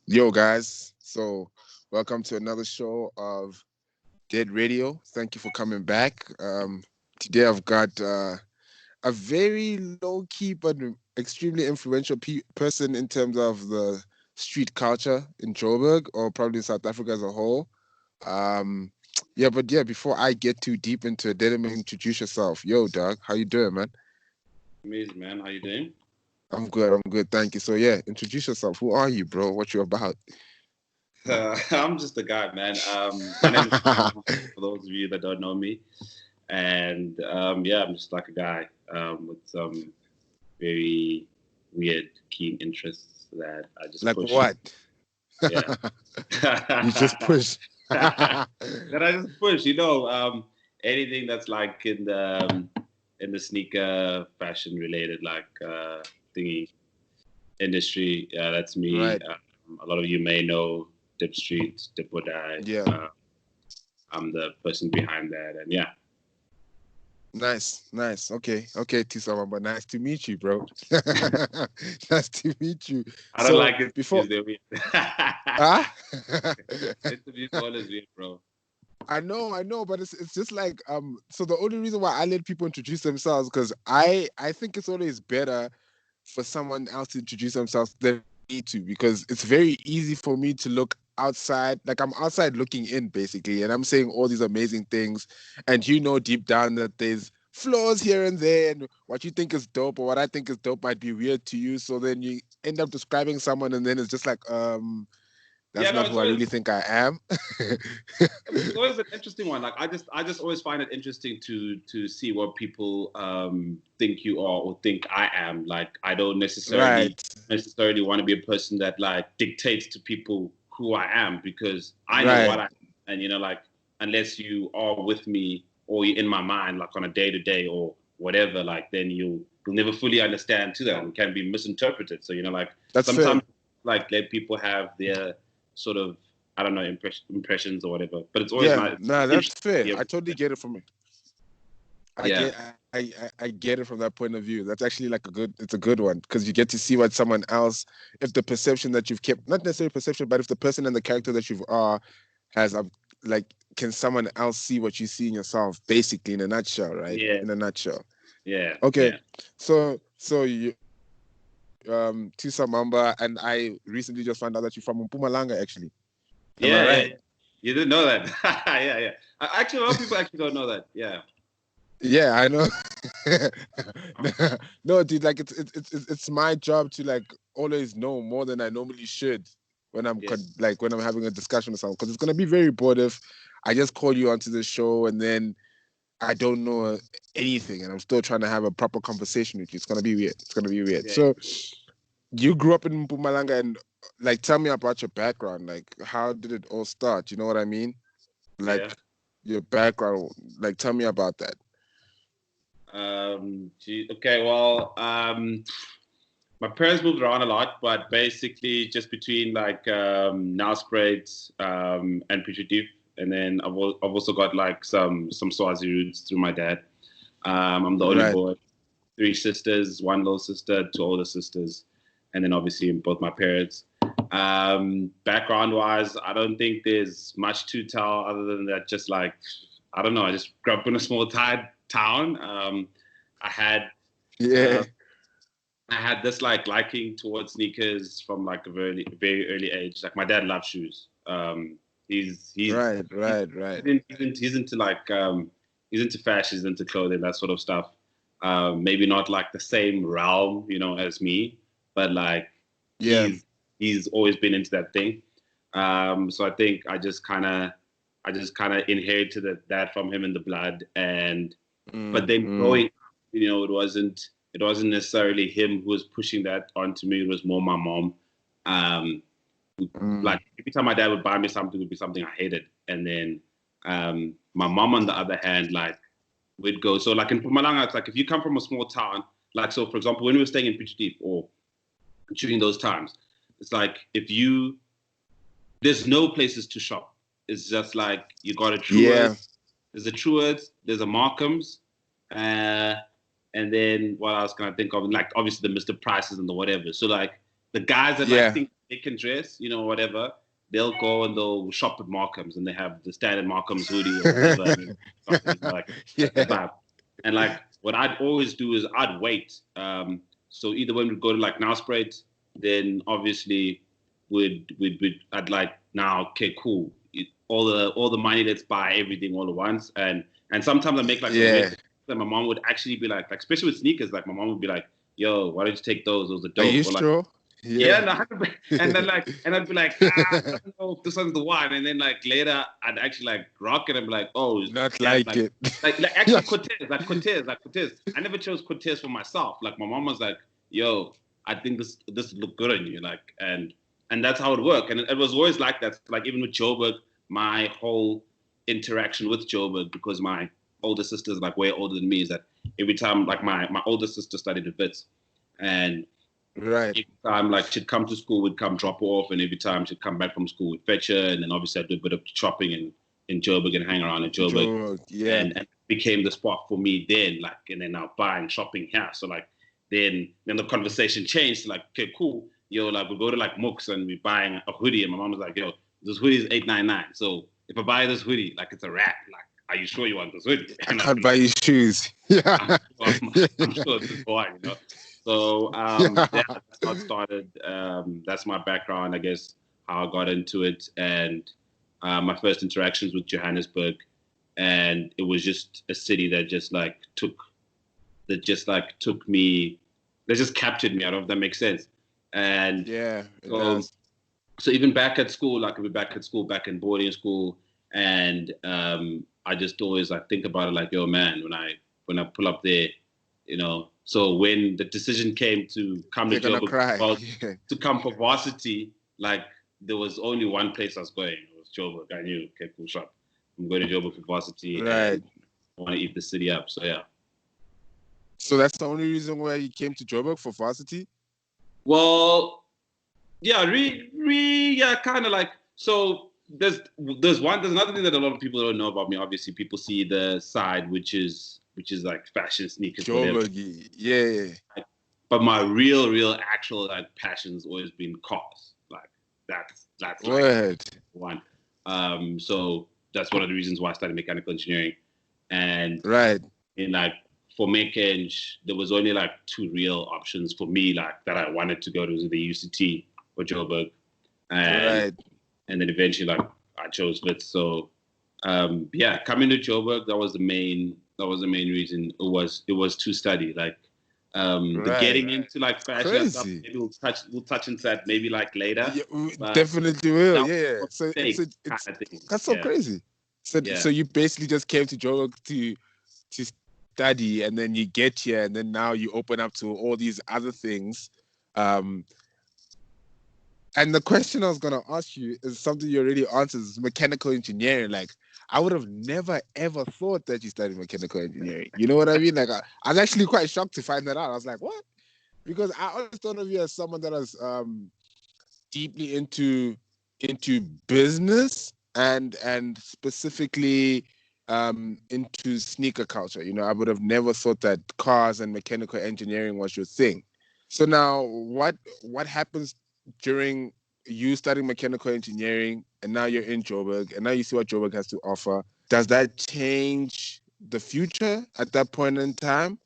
Yo, guys. So, welcome to another show of Dead Radio. Thank you for coming back. Today, I've got a very low key but extremely influential person in terms of the street culture in Joburg or probably in South Africa as a whole. Um, yeah, before I get too deep into it, let me introduce yourself. Yo, Doug, how you doing, man? Amazing, man. How you doing? I'm good. Thank you. So, yeah, introduce yourself. Who are you, bro? What you about? I'm just a guy, man. My name is for those of you that don't know me, and yeah, I'm just like a guy with some very weird, keen interests that I just Like push. what? Yeah, You just that push. I just push. Anything that's like in the sneaker fashion related, like thingy industry. Yeah, that's me. Right. A lot of you may know DIPSTREET, Dip or Die. Yeah. I'm the person behind that, and yeah. Nice. Okay, Tusa Mamba. Nice to meet you, bro. Nice to meet you. I don't So like it. before They're weird. ah Interviews are always weird, bro. I know, but it's just like so the only reason why I let people introduce themselves because I think it's always better for someone else to introduce themselves than me to because it's very easy for me to look outside like I'm outside looking in basically and I'm saying all these amazing things and you know deep down that there's flaws here and there and what you think is dope or what I think is dope might be weird to you so then you end up describing someone and then it's just like Yeah, that's no, not who I really think I am. it's always an interesting one. Like I just always find it interesting to see what people think you are or think I am. Like I don't Right. necessarily want to be a person that like dictates to people who I am because I know Right. what I am. And like unless you are with me or you're in my mind like on a day to day or whatever, like then you'll never fully understand to that and can be misinterpreted. So like That's fair. sometimes like let people have their sort of I don't know impressions or whatever. But it's always Yeah, nice. nah, that's Interesting. fair. Yeah. I totally get it from Yeah. I get it from that point of view. That's actually like it's a good one because you get to see what someone else, if the perception that you've kept, not necessarily perception, but if the person and the character that you are has like, can someone else see what you see in yourself? Basically, in a nutshell, right? Yeah. In a nutshell. Yeah. Okay, Yeah. so you Tusa Mamba, and I recently just found out that you're from Mpumalanga. Actually, am I Yeah. right? Yeah. You didn't know that. Yeah. Yeah. Actually, a lot of people actually don't know that. Yeah. Yeah, I know. No, dude, like it's my job to like always know more than I normally should when Yeah. like when I'm having a discussion with someone because it's gonna be very bored if I just call you onto the show and then I don't know anything and I'm still trying to have a proper conversation with you. It's gonna be weird. It's gonna be weird. Yeah. So you grew up in Mpumalanga and like tell me about your background. Like how did it all start? You know what I mean? Yeah. Like your background. Like tell me about that. Okay. Well, my parents moved around a lot, but basically just between like Nelspruit and Pichidif, and then I've also got like some Swazi roots through my dad. I'm the only Right. boy, three sisters, one little sister, two older sisters, and then obviously both my parents. Background wise, I don't think there's much to tell other than that. Just like I don't know, I just grew up in a small town. I had Yeah. uh, I had this like liking towards sneakers from like a very early age. Like my dad loved shoes. Right, He's, right, right. he's into like he's into fashion, he's into clothing, that sort of stuff. Maybe not like the same realm, as me, but like Yeah. he's always been into that thing. So I think I just kind of inherited that from him in the blood, and but then Mm. growing, it wasn't necessarily him who was pushing that onto me. It was more my mom. Um, Mm. like every time my dad would buy me something, it would be something I hated, and then my mom, on the other hand, like would go. So like in Pumalanga, it's like if you come from a small town, like so for example, when we were staying in Pichdeep or during those times, it's like there's no places to shop. It's just like you got a Yeah. Truworths, there's a Truworths, there's a Markham's, uh, and then what else can I think of? Like obviously the Mr. Prices and the whatever. So like The guys that Yeah. like think they can dress, you know, whatever, they'll go and they'll shop at Markham's and they have the standard Markham's hoodie or whatever. And it's like Yeah. that's the vibe. And like what I'd always do is I'd wait. So either when we go to like Now Spread, then obviously I'd like now, okay, cool. All the money, let's buy everything all at once. And sometimes I make like my mom would actually be like especially with sneakers, like my mom would be like, yo, why don't you take those? Those are dope. Are you or, sure? Like, yeah, no, and then like, and I'd be like, I don't know if this one's the one. And then like later, I'd actually like rock it and be like, oh, not like it. Like actually Cortez. I never chose Cortez for myself. Like my mom was like, yo, I think this look good on you. Like, and that's how it worked. And it was always like that. Like even with Joburg, my whole interaction with Joburg, because my older sister's like way older than me, is that every time like my older sister studied at Wits, and right, every time like she'd come to school, we'd come drop her off, and every time she'd come back from school, we'd fetch her, and then obviously I'd do a bit of shopping in Joburg and hang around in Joburg. Yeah, and it became the spot for me then, like, and then now buying shopping here. So like then the conversation changed to like, okay, cool, yo, like we go to like Mooks and we're buying a hoodie, and my mom was like, yo, this hoodie is $8.99. So if I buy this hoodie, like it's a wrap. Like, are you sure you want this hoodie? I can't buy you shoes. Yeah, I'm sure this is why, you know. So that's how it started. That's my background, I guess, how I got into it, and my first interactions with Johannesburg, and it was just a city that just took me, that just captured me. I don't know if that makes sense. And yeah, it does. So even back at school, like I'll be back at school, back in boarding school, and I just always like think about it like, yo, man, when I pull up there, you know. So when the decision came to come to Joburg, to come for varsity, like there was only one place I was going. It was Joburg. I knew, okay, cool, shop. I'm going to Joburg for varsity. Right. I want to eat the city up. So yeah. So that's the only reason why you came to Joburg for varsity? Well, yeah, yeah, kind of like, so there's another thing that a lot of people don't know about me. Obviously, people see the side, which is like fashion, sneakers, Joburg, yeah. But my real actual like passion's always been cars. Like that's like one. So that's one of the reasons why I studied mechanical engineering. And right. And like for mech-eng, there was only like two real options for me, like that I wanted to go to, was the UCT or Joburg. And then eventually like I chose Wits. So yeah, coming to Joburg, that was the main reason. It was to study. Like the getting into like fashion and stuff, maybe we'll touch into that maybe like later. Yeah, we definitely will. Yeah. So it's that's so crazy. So you basically just came to Joburg to study, and then you get here, and then now you open up to all these other things. And the question I was gonna ask you is something you already answered: is mechanical engineering. Like, I would have never ever thought that you studied mechanical engineering. You know what I mean? Like, I was actually quite shocked to find that out. I was like, what? Because I always thought of you as someone that was deeply into business and specifically into sneaker culture. You know, I would have never thought that cars and mechanical engineering was your thing. So now, what happens during you studying mechanical engineering, and now you're in Joburg, and now you see what Joburg has to offer? Does that change the future at that point in time?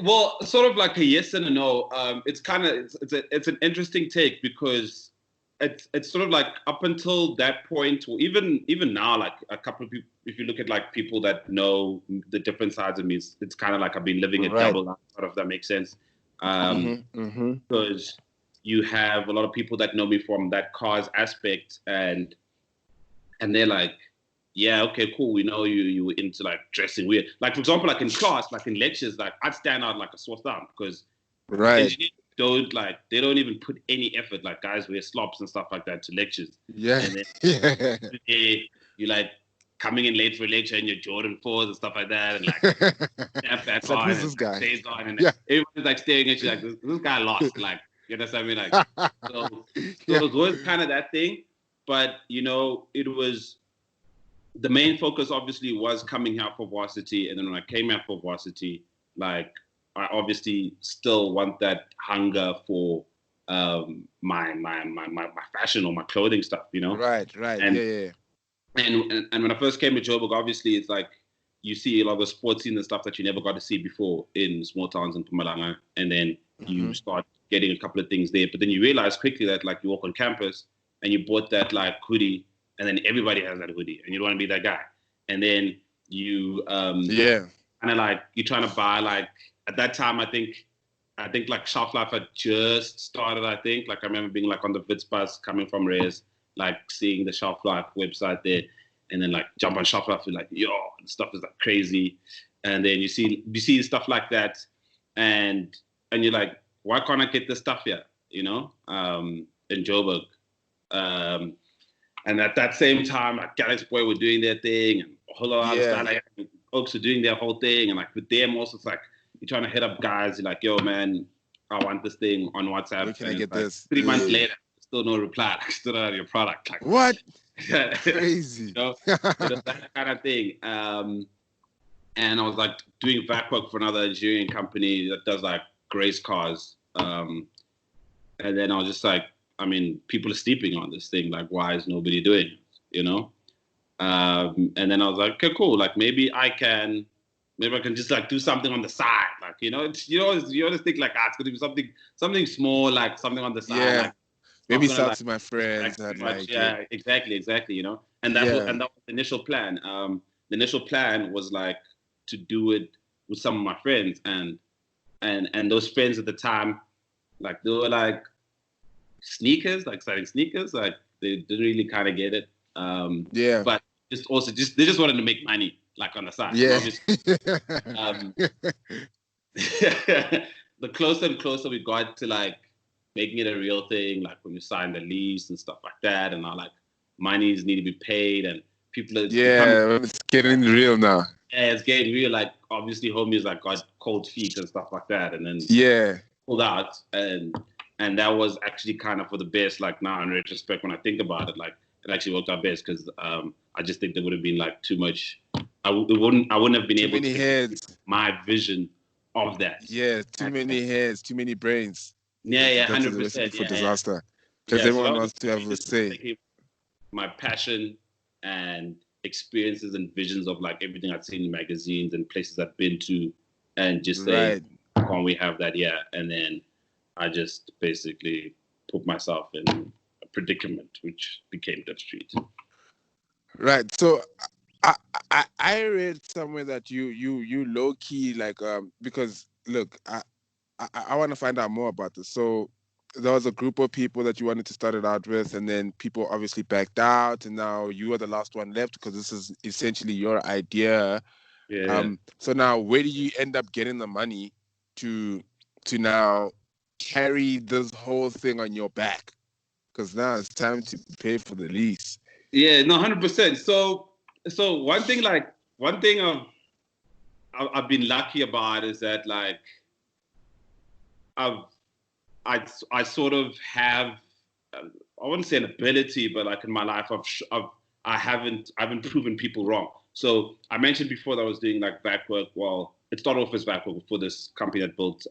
Well, sort of like a yes and a no. It's an interesting take, because it's sort of like up until that point, or even now, like a couple of people, if you look at like people that know the different sides of me, it's kind of like I've been living a double life, if that makes sense. Because you have a lot of people that know me from that cars aspect, and they're like, yeah, okay, cool, we know you were into like dressing weird. Like, for example, like in class, like in lectures, like I'd stand out like a sore thumb, because engineers they don't even put any effort. Like, guys wear slops and stuff like that to lectures. Yeah. And then you like coming in late for a lecture in your Jordan 4s and stuff like that, and like snap back on, who's this guy? Stays on, and everybody's like staring at you like, this guy lost. Like, you understand me? Like, so it was always kind of that thing. But you know, it was, the main focus obviously was coming out for varsity, and then when I came out for varsity, like I obviously still want that hunger for my fashion or my clothing stuff, you know. Right. And, Yeah. And when I first came to Joburg, obviously it's like you see a lot of the sports scene and stuff that you never got to see before in small towns in Mpumalanga, and then you start getting a couple of things there. But then you realize quickly that like you walk on campus and you bought that like hoodie, and then everybody has that hoodie, and you don't want to be that guy. And then you kind of like you're trying to buy like at that time I think like Shelf Life had just started. I think like I remember being like on the Wits bus coming from Reyes, like seeing the Shelf Life website there, and then like jump on Shelf Life and like yo, and stuff is like crazy, and then you see stuff like that, and you're like, why can't I get this stuff here, you know, in Joburg, and at that same time like Galaxy Boy were doing their thing, and a whole lot of other stuff, like Oaks were doing their whole thing, and like with them also it's like you're trying to hit up guys, you're like, yo man, I want this thing on WhatsApp. Where can I get like this? 3 months later, still no reply. Like, still not on your product. Like, what? Crazy. You know, that kind of thing. And I was like doing back work for another engineering company that does like race cars. And then I was just like, I mean, people are sleeping on this thing. Like, why is nobody doing it? You know? And then I was like, okay, cool. Like, maybe I can just like do something on the side. Like, you know, you always think like, it's going to be something small, like something on the side. Yeah. Like, maybe sell to my friends. Exactly. You know, and that was the initial plan. The initial plan was like to do it with some of my friends, and those friends at the time, like they were like sneakers, like selling sneakers, like they didn't really kind of get it. But they just wanted to make money, like on the side. Yeah. The closer and closer we got to like making it a real thing, like when you sign the lease and stuff like that, and now like monies need to be paid, and people are it's getting real now. Yeah, it's getting real. Like obviously, homies like got cold feet and stuff like that, and then pulled out, and that was actually kind of for the best. Like now in retrospect, when I think about it, like it actually worked out best because I just think there would have been like too much. I wouldn't have been able to heads. My vision of that. Yeah, too many heads, too many brains. Yeah, 100% for disaster. Because everyone wants to have a say. My passion and experiences and visions of like everything I've seen in magazines and places I've been to, and just say, can't we have that here? And then I just basically put myself in a predicament, which became DIPSTREET. Right. So I read somewhere that you low key like because look, I want to find out more about this. So there was a group of people that you wanted to start it out with, and then people obviously backed out, and now you are the last one left because this is essentially your idea. So now where do you end up getting the money to now carry this whole thing on your back? Because now it's time to pay for the lease. Yeah, no, 100%. So one thing I've been lucky about is that like I sort of have, I wouldn't say an ability, but like in my life I haven't proven people wrong. So I mentioned before that I was doing like back work. Well, it started off as back work for this company that built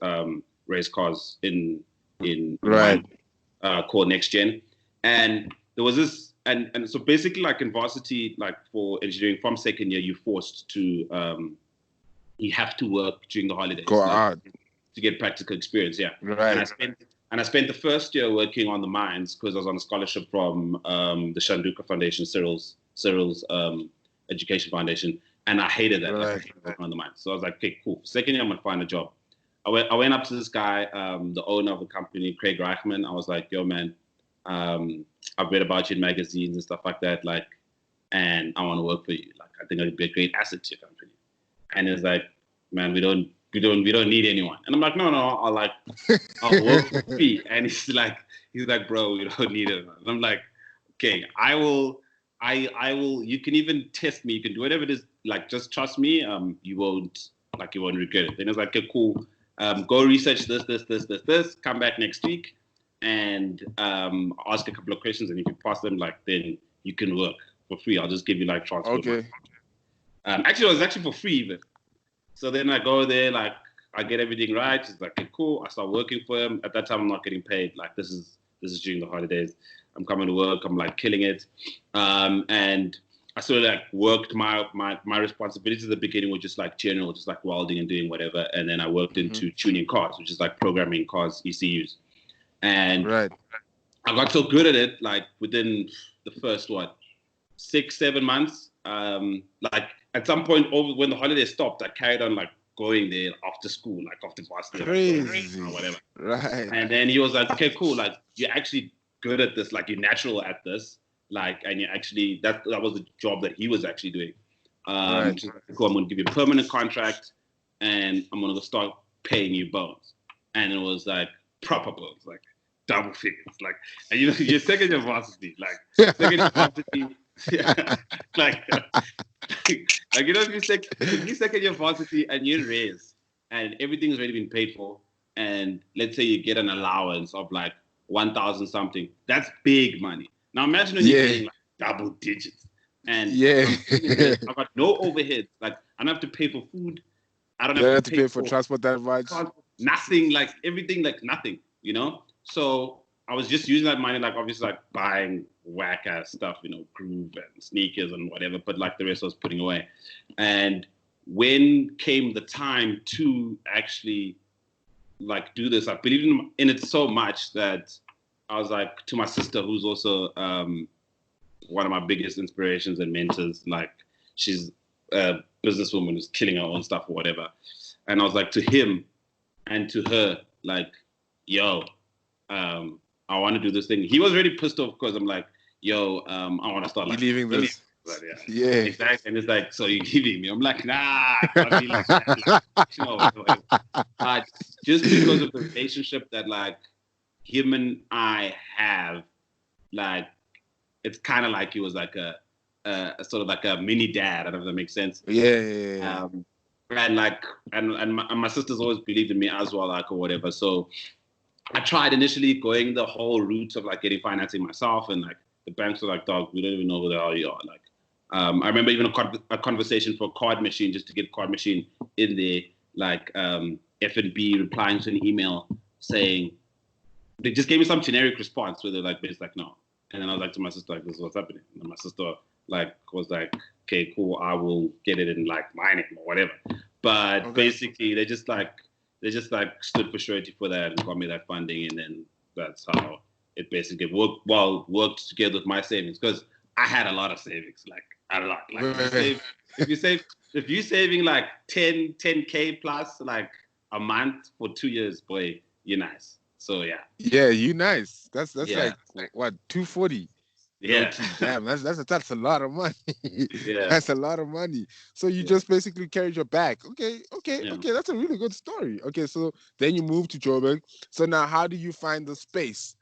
race cars in called Next Gen, and there was this. And so basically, like in varsity, like for engineering from second year, you're forced to, you have to work during the holidays. Go out. To get practical experience, yeah. Right. And I spent the first year working on the mines because I was on a scholarship from the Shanduka Foundation, Cyril's education foundation, and I hated that. Like, I hated working on the mines. So I was like, okay, cool. Second year, I'm gonna find a job. I went up to this guy, the owner of the company, Craig Reichman. I was like, yo, man. I've read about you in magazines and stuff like that, like, and I want to work for you. Like, I think I'd be a great asset to your company. And it's like, man, we don't need anyone. And I'm like, no, I'll work for free. And he's like, bro, we don't need it. And I'm like, okay, I will. You can even test me. You can do whatever it is. Like, just trust me. You won't regret it. Then it's like, okay, cool. Go research this. Come back next week. And ask a couple of questions, and if you pass them, like, then you can work for free. I'll just give you like transport. Okay. Actually, it was actually for free even. So then I go there, like, I get everything right. He's like, okay, cool. I start working for him. At that time, I'm not getting paid. Like this is during the holidays. I'm coming to work. I'm like killing it. And I sort of like worked my responsibilities at the beginning were just like general, just like welding and doing whatever. And then I worked into tuning cars, which is like programming cars, ECUs. And right. I got so good at it, like within the first 6-7 months. Like at some point over when the holiday stopped, I carried on like going there after school, like after varsity, crazy, or whatever. Right. And then he was like, "Okay, cool. Like you're actually good at this. Like you're natural at this. Like, and you actually that was the job that he was actually doing. Right. Cool. I'm gonna give you a permanent contract, and I'm gonna start paying you bones." And it was like proper bones, like double figures, like, and you know, you're second year varsity, like second year varsity, yeah, like you know, if you second year varsity and you're raised and everything's already been paid for, and let's say you get an allowance of like 1,000 something, that's big money. Now imagine when you're getting like double digits, and I've got no overhead. Like I don't have to pay for food. I don't have to pay for transport that much. Nothing, like everything, like nothing, you know? So I was just using that money, like obviously like buying whack ass stuff, you know, Groove and sneakers and whatever, but like the rest I was putting away. And when came the time to actually like do this, I believed in it so much that I was like, to my sister, who's also one of my biggest inspirations and mentors, like she's a businesswoman who's killing her own stuff or whatever. And I was like to him and to her, like, yo, I want to do this thing. He was already pissed off because I'm like, yo, I want to start like leaving this. But, yeah, exactly. And it's like, so you're giving me? I'm like, nah, I can't be like that. Like, you know, but just because of the relationship that like him and I have, like, it's kind of like he was like a sort of like a mini dad. I don't know if that makes sense. Yeah. And like, and my sisters always believed in me as well, like, or whatever. So I tried initially going the whole route of like getting financing myself, and like the banks were like, dog, we don't even know who the hell you are. Like, I remember even a conversation for a card machine, just to get card machine in there, like F&B replying to an email saying, they just gave me some generic response where they're like, basically like, no. And then I was like to my sister, like, this is what's happening. And my sister like was like, okay, cool, I will get it in like my name or whatever. But basically they just like stood for surety for that and got me that funding, and then that's how it basically worked together with my savings, because I had a lot of savings, like a lot. Like if you're saving like 10K plus like a month for 2 years, boy, you're nice. So yeah. Yeah, you nice. That's like what, 240. Yeah. Damn, that's a lot of money. Yeah. That's a lot of money. So you just basically carried your bag. Okay. That's a really good story. Okay, so then you moved to Joburg. So now how do you find the space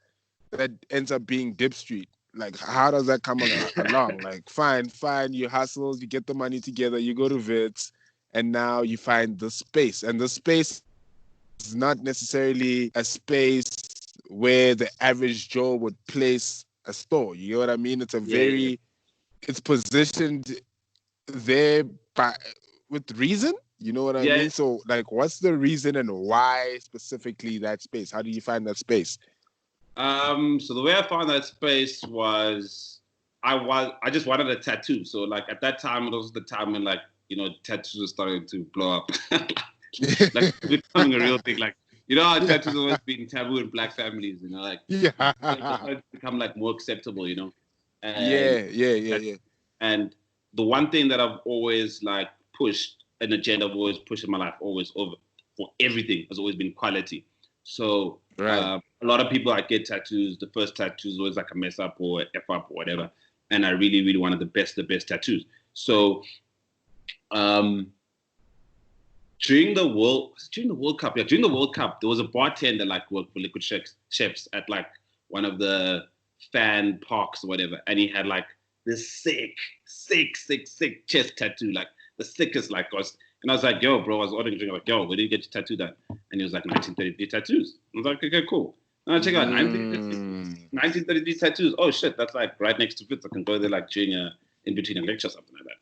that ends up being DIPSTREET? Like, how does that come along? Like, fine, you hustle, you get the money together, you go to Wits, and now you find the space. And the space is not necessarily a space where the average Joe would place a store. You know what I mean? It's it's positioned there with reason. You know what I mean? So, like, what's the reason and why specifically that space? How do you find that space? So the way I found that space was I just wanted a tattoo. So like at that time, it was the time when like, you know, tattoos were starting to blow up. Like becoming a real thing. Like, you know how tattoos always been taboo in black families, you know, like it started to become like more acceptable, you know. And, yeah. And the one thing that I've always like pushed, an agenda I've always pushed in my life, always over for everything, has always been quality. So a lot of people, I get tattoos. The first tattoo is always like a mess up or F up or whatever. And I really, really wanted the best tattoos. So during the World Cup, there was a bartender like worked for Liquid Chefs at like one of the fan parks or whatever. And he had like this sick chest tattoo, like the sickest like us. And I was like, yo, bro, I was ordering a drink. I'm like, yo, where did you get your tattoo done? And he was like, 1933 tattoos. I was like, okay, cool. And I check out 1933 tattoos. Oh shit, that's like right next to Wits. I can go there like during in between a lecture or something like that.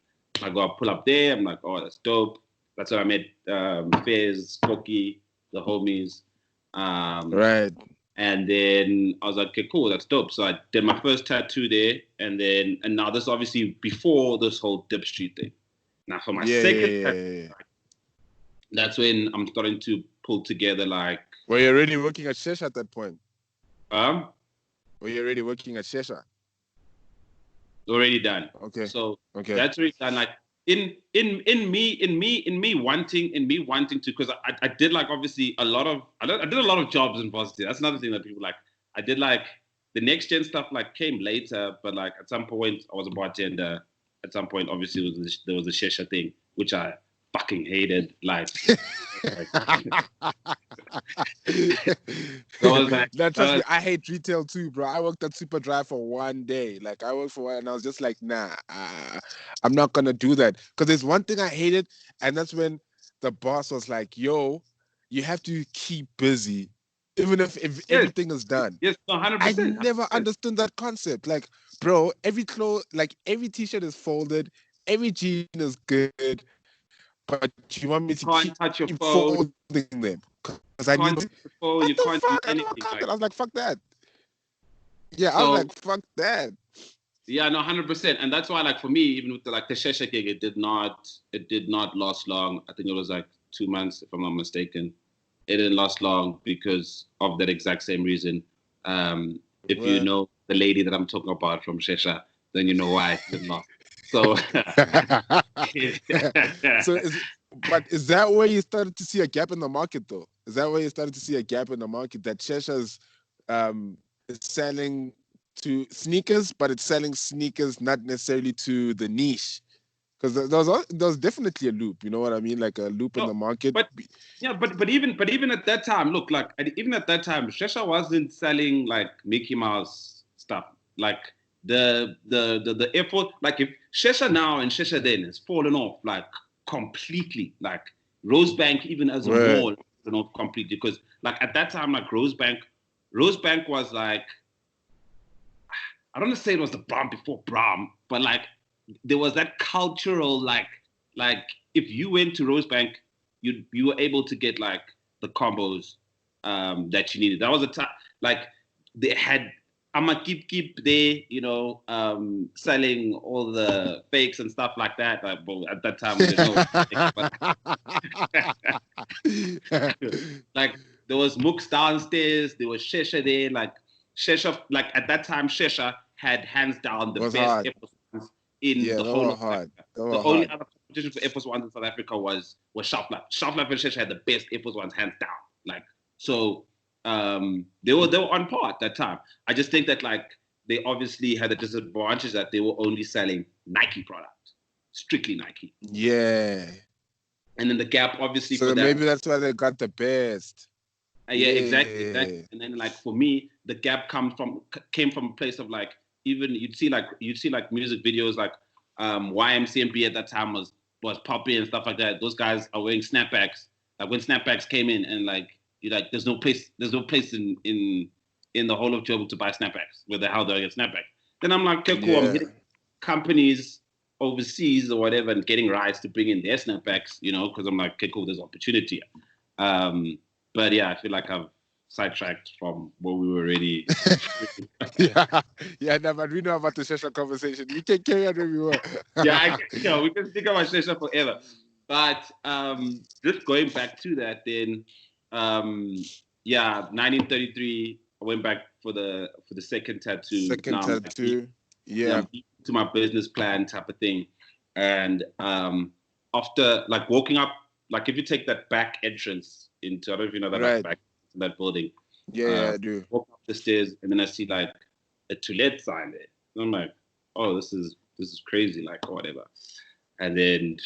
I go pull up there. I'm like, oh, that's dope. That's where I met Fez, Koki, the homies. Right. And then I was like, okay, cool, that's dope. So I did my first tattoo there, and now this is obviously before this whole DIPSTREET thing. Now for my second tattoo, that's when I'm starting to pull together like. Were you already working at Shesha at that point? Were you already working at Shesha? Already done. Okay. So that's already done. Like in me wanting to, because I did like obviously I did a lot of jobs in varsity. That's another thing that people like. I did like the next gen stuff like came later, but like at some point I was a bartender. At some point, obviously there was a Shesha thing, which I fucking hated. Like, trust me, I hate retail too, bro. I worked at Superdry for one day. Like I worked for one, and I was just like, nah, I'm not gonna do that. Because there's one thing I hated, and that's when the boss was like, "Yo, you have to keep busy, even if everything is done." Yes, 100%. I never understood that concept. Like, bro, every every t-shirt is folded, every jean is good, but you want me to keep folding them because I need to. You can't do anything. I was like, fuck that. Yeah, I was like, fuck that. Yeah, no, 100%, and that's why, like, for me, even with the Shesha gig, it did not last long. I think it was like 2 months, if I'm not mistaken. It didn't last long because of that exact same reason. If you know the lady that I'm talking about from Shesha, then you know why it didn't last. So, is that where you started to see a gap in the market, though? Is that where you started to see a gap in the market that Shesha's is selling to sneakers, but it's selling sneakers not necessarily to the niche? Because there was definitely a loop, you know what I mean, like a loop in the market. But even at that time, look, like even at that time, Shesha wasn't selling like Mickey Mouse stuff. Like the effort, like if Shesha now and Shesha then has fallen off like completely. Like Rosebank, even as a mall, fallen off completely, because like at that time, like Rosebank was like, I don't want to say it was the Bram before Bram, but like there was that cultural like if you went to Rosebank, you were able to get like the combos that you needed. That was a time like they had keep there, you know, selling all the fakes and stuff like that. Well, at that time we didn't know. Like there was Mooks downstairs, there was Shesha there. Like Shesha, like at that time, Shesha had hands down the best Air Force Ones in the whole of Africa. The only other competition for Air Force Ones in South Africa was Sharp Life. Sharp Life and Shesha had the best Air Force Ones hands down. Like so. They were on par at that time. I just think that like they obviously had the disadvantage that they were only selling Nike products, strictly Nike. Yeah. And then the gap, obviously, so for that, maybe that's why they got the best. Yeah, exactly. And then like for me, the gap came from a place of like, even you'd see like music videos like YMCMB at that time was popping and stuff like that. Those guys are wearing snapbacks. Like when snapbacks came in, and like you're like, there's no place in the whole of Joburg to buy snapbacks. Where the hell do I get snapbacks? Then I'm like, okay, cool. Yeah. I'm hitting companies overseas or whatever and getting rights to bring in their snapbacks, you know, because I'm like, okay, cool, there's opportunity. But yeah, I feel like I've sidetracked from where we were already. No, but we know about the Shesha conversation. We can carry on where we were. We can speak about Shesha forever. But just going back to that, then 1933, I went back for the second tattoo. To my business plan type of thing. And after like walking up, like if you take that back entrance into, I don't know if you know that back in that building. Yeah, I do. Walk up the stairs and then I see like a to let sign there. And I'm like, oh, this is crazy, like or whatever. And then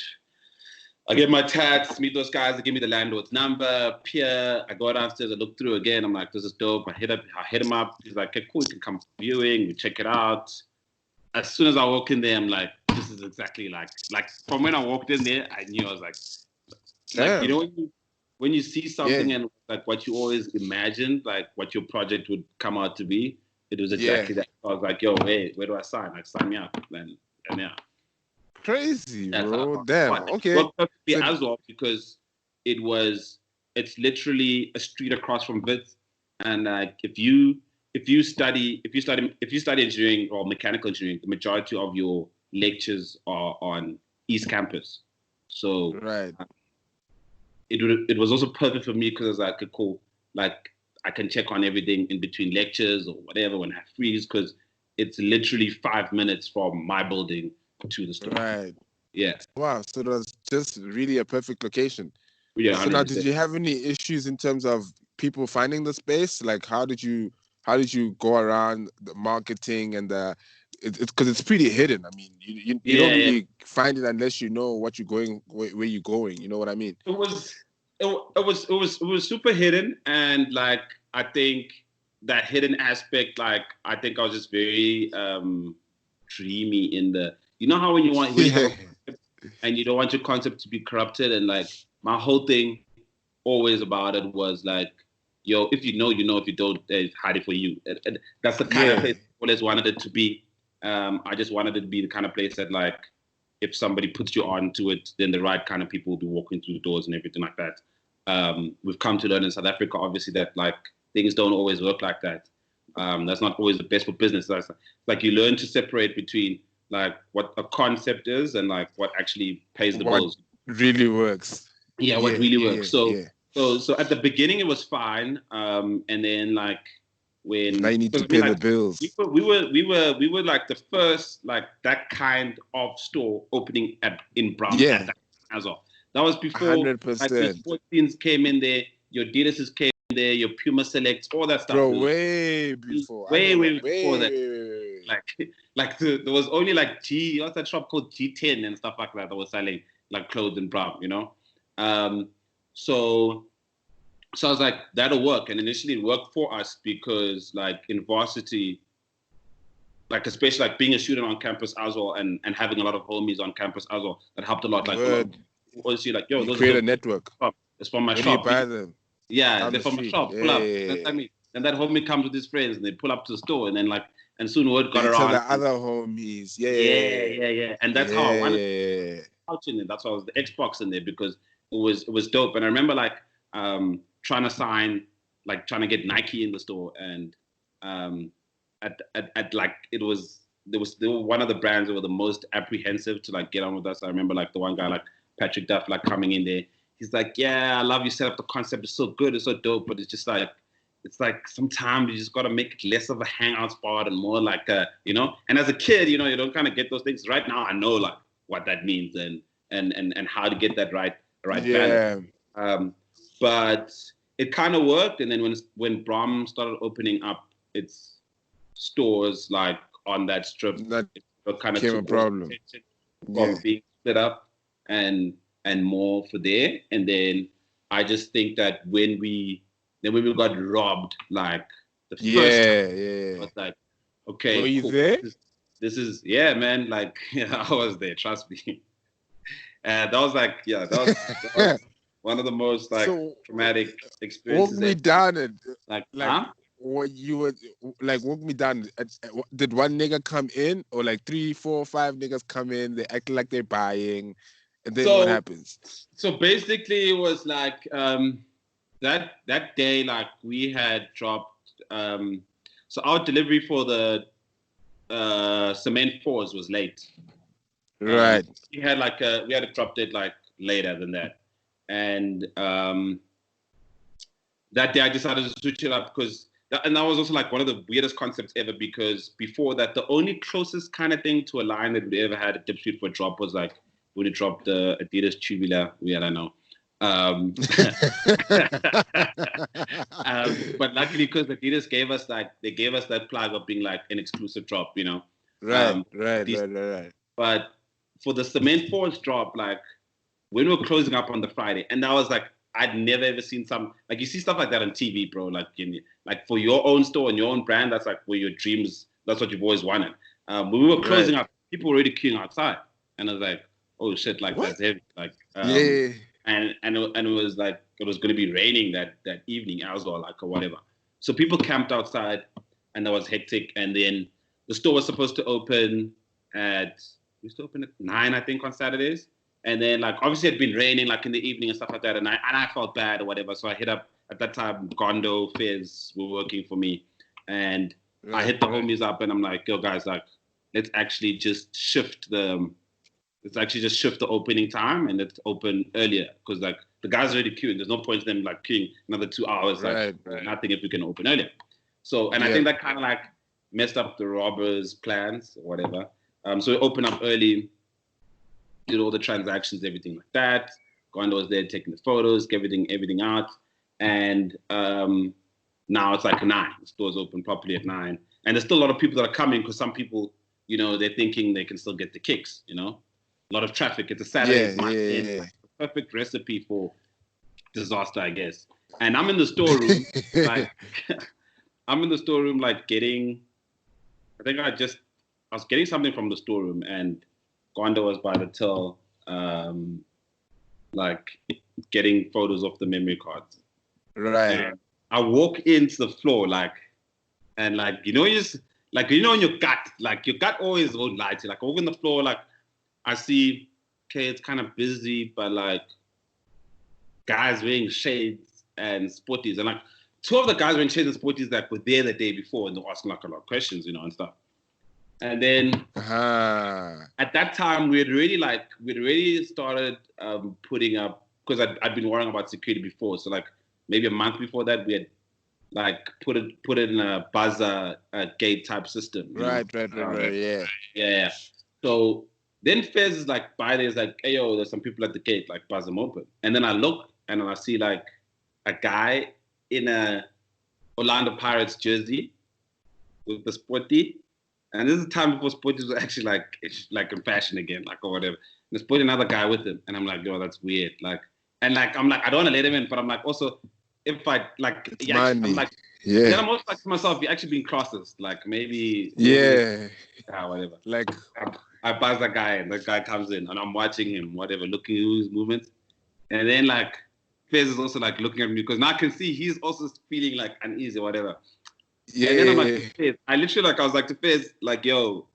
I get my tats, meet those guys, they give me the landlord's number, appear, I go downstairs, I look through again, I'm like, this is dope. I hit him up. He's like, okay, cool, you can come viewing, we check it out. As soon as I walk in there, I'm like, this is exactly like from when I walked in there, I knew. I was like you know, when you see something and like what you always imagined, like what your project would come out to be, it was exactly that. I was like, yo, hey, where do I sign? Like, sign me up. And yeah. Crazy, That's how bro. far. Damn. But it Okay. worked perfectly So, as well because it's literally a street across from Wits, and like if you study engineering or mechanical engineering, the majority of your lectures are on East Campus. So right. it was also perfect for me because I was like, okay, cool, like I can check on everything in between lectures or whatever when I freeze because it's literally 5 minutes from my building to the store. Right. Yeah, Wow. So that's just really a perfect location. yeah, So now, did 100%. you have any issues in terms of people finding the space? Like, how did you go around the marketing and the it's because it's pretty hidden. I mean, you don't Yeah, yeah. really find it unless you know what you're going where you're going. You know what I mean? It was it was super hidden, and like I think that hidden aspect, like I think I was just very dreamy in the, you know how when you have Yeah. a concept and you don't want your concept to be corrupted, and like my whole thing always about it was like, yo, if you know, you know, if you don't, it's harder for you. And that's the kind of Yeah. place I always wanted it to be. I just wanted it to be the kind of place that like if somebody puts you onto it, then the right kind of people will be walking through the doors and everything like that. We've come to learn in South Africa, obviously, that like things don't always work like that. That's not always the best for business. That's like you learn to separate between like what a concept is and like what actually pays the What bills. really works? Yeah, what Yeah. really Yeah. works. Yeah. So Yeah. so at the beginning it was fine, and then like Now when, you need to because I mean pay the like bills. we were like the first like that kind of store opening in Brum at Yeah. that as well. That was before hundred like your percent, sports teams came in there, your Adidas came in there, your Puma Selects, all that stuff. bro. It was Way before. I way know. way before Way. that. Way. Way. Way. Like there was only like what's that shop called, G10 and stuff like that that was selling like clothes and Brum, you know. Um, so so I was like, that'll work. And initially it worked for us because like in varsity, like especially like being a student on campus as well and having a lot of homies on campus as well, that helped a lot. Like a lot of Word. people always see like, yo, You those are create a dope. network. It's from my Where do you shop. buy them? Yeah, Down they're the from my street. shop. Pull up. That's what I Yeah. mean. And that homie comes with his friends and they pull up to the store and then like, and soon word got They tell the around. other homies. Yeah. Yeah, yeah, yeah. And that's how I wanted Yeah. couch in it. That's why I was the Xbox in there because it was dope. And I remember like trying to sign, like trying to get Nike in the store, and at like they were one of the brands that were the most apprehensive to like get on with us. I remember like the one guy like Patrick Duff like coming in there. He's like, yeah, I love you set up the concept. It's so good. It's so dope. But it's like sometimes you just got to make it less of a hangout spot and more like you know. And as a kid, you know, you don't kind of get those things. Right now, I know like what that means and how to get that right balance. Yeah. But it kind of worked. And then when Brahm started opening up its stores like on that strip, That it kind of became a took all the problem. attention Yeah. from being split up and more for there. And then I just think that when we got robbed, like the first time, Yeah. I was like, Were okay, you cool. there? This is yeah, man. Like yeah, I was there. Trust me. That was like yeah, that was one of the most like So traumatic walk experiences me ever. down and Like like what you would like walk me down. Did one nigga come in or like 3, 4, 5 niggas come in? They act like they're buying, and then what So happens? so basically it was like that day like we had dropped so our delivery for the cement fours was late. Right. We had dropped it like later than that, and that day I decided to switch it up and that was also like one of the weirdest concepts ever because before that the only closest kind of thing to a line that we ever had at DIPSTREET for a drop was like when we dropped the Adidas tubular. I don't know. But luckily because Adidas gave us that plug of being like an exclusive drop, you know. Right. But for the cement force drop, like when we were closing up on the Friday, and that was like I'd never ever seen like you see stuff like that on TV, bro. Like like for your own store and your own brand, that's like where your dreams. That's what you've always wanted. When we were closing up, people were already queuing outside, and I was like, oh shit, like What? that's heavy, like Yeah. and it was like it was going to be raining that evening as well, like or whatever. So people camped outside, and that was hectic. And then the store was supposed to open at we used to open at 9, I think, on Saturdays. And then like obviously it'd been raining like in the evening and stuff like that, and I felt bad or whatever. So I hit up at that time Gondo, Fizz were working for me, and I hit the homies up and I'm like, yo guys, like let's actually just shift the opening time and let's open earlier, because like the guys are already queuing. There's no point in them like queuing another 2 hours. Like nothing if we can open earlier. So and I think that kind of like messed up the robbers' plans or whatever. So we opened up early, did all the transactions, everything like that. Gondo was there taking the photos, everything out. And now it's like 9. The store's open properly at 9. And there's still a lot of people that are coming because some people, you know, they're thinking they can still get the kicks, you know. A lot of traffic. It's a Saturday. It's perfect recipe for disaster, I guess. And I'm in the storeroom, like, getting, I was getting something from the storeroom, and Gondo was by the till, like getting photos of the memory cards. Right. And I walk into the floor, like, and like, you know, in your gut always won't lie to you. Like, I walk in the floor, like, I see, okay, it's kind of busy, but like, guys wearing shades and sporties, and like, 2 of the guys wearing shades and sporties that were there the day before, and they're asking like a lot of questions, you know, and stuff. And then at that time, we'd already started putting up, because I'd been worrying about security before. So like maybe a month before that, we had like put it in a buzzer gate type system. Right, yeah. So then Fez is like by there, is like, hey yo, there's some people at the gate, like buzz them open. And then I look and I see like a guy in a Orlando Pirates jersey with the sporty. And this is the time before sporties were actually like in fashion again, like, or whatever. And there's put another guy with him, and I'm like, yo, that's weird. Like, and like, I'm like, I don't want to let him in, but I'm like, also, if I like, I'm like, then I'm also like to myself, you're actually being classist. Like maybe whatever. Like, I buzz that guy, and the guy comes in, and I'm watching him, whatever, looking at his movements, and then like Fez is also like looking at me, because now I can see he's also feeling like uneasy, or whatever. And then I'm like, Fez, I was like to Fez, like, yo,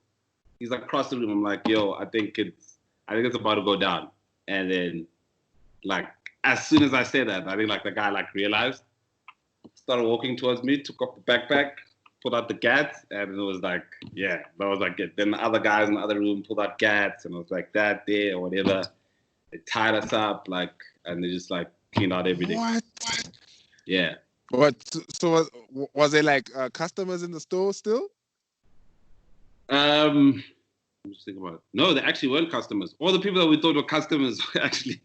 he's like across the room. I'm like, yo, I think it's about to go down. And then, like, as soon as I said that, I think like the guy like realized, started walking towards me, took off the backpack, pulled out the gats, and it was like, yeah, that was like it. Then the other guys in the other room pulled out gats, and it was like that there or whatever. They tied us up, like, and they just like cleaned out everything. What? Yeah. What? So was there like customers in the store still? I'm just thinking about it. No, they actually weren't customers. All the people that we thought were customers were actually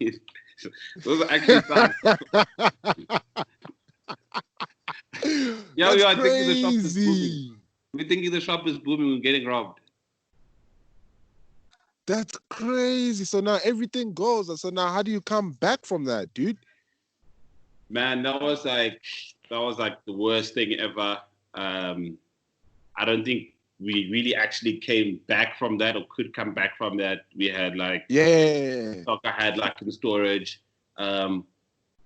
those are actually thugs. Yeah, we are thinking the shop is booming. We're thinking the shop is booming. We're getting robbed. That's crazy. So now everything goes. So now how do you come back from that, dude? Man, that was like the worst thing ever. I don't think we really actually came back from that, or could come back from that. We had like stock I had like in storage.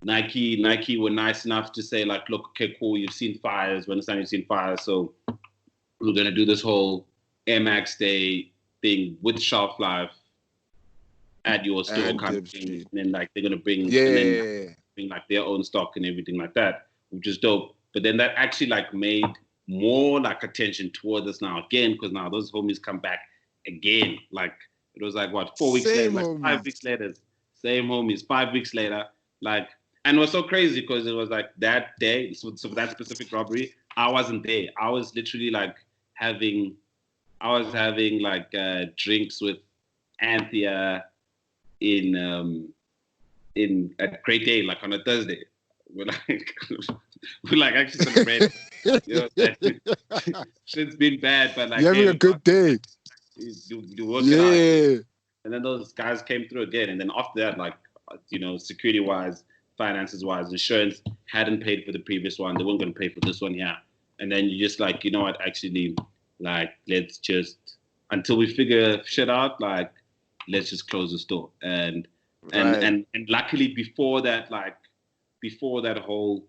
Nike were nice enough to say like, look, okay, cool, you've seen fires. We understand you've seen fires, so we're gonna do this whole Air Max Day thing with shelf life at your store kind of thing. And then like they're gonna bring bring like their own stock and everything like that, which is dope. But then that actually like made more like attention towards us now again, because now those homies come back again. Like it was like what, 4 weeks later, like 5 weeks later, same homies, 5 weeks later, like. And it was so crazy because it was like that day, so that specific robbery, I wasn't there. I was literally like having like drinks with Anthea at Great Day, like on a Thursday. We're like actually celebrating. You know, shit's been bad, but like you're having a good day. You work it out. And then those guys came through again, and then after that, like, you know, security wise, finances wise, insurance hadn't paid for the previous one. They weren't going to pay for this one here. And then you just like, you know what, actually, like, let's just, until we figure shit out, like, let's just close the store. And luckily before that whole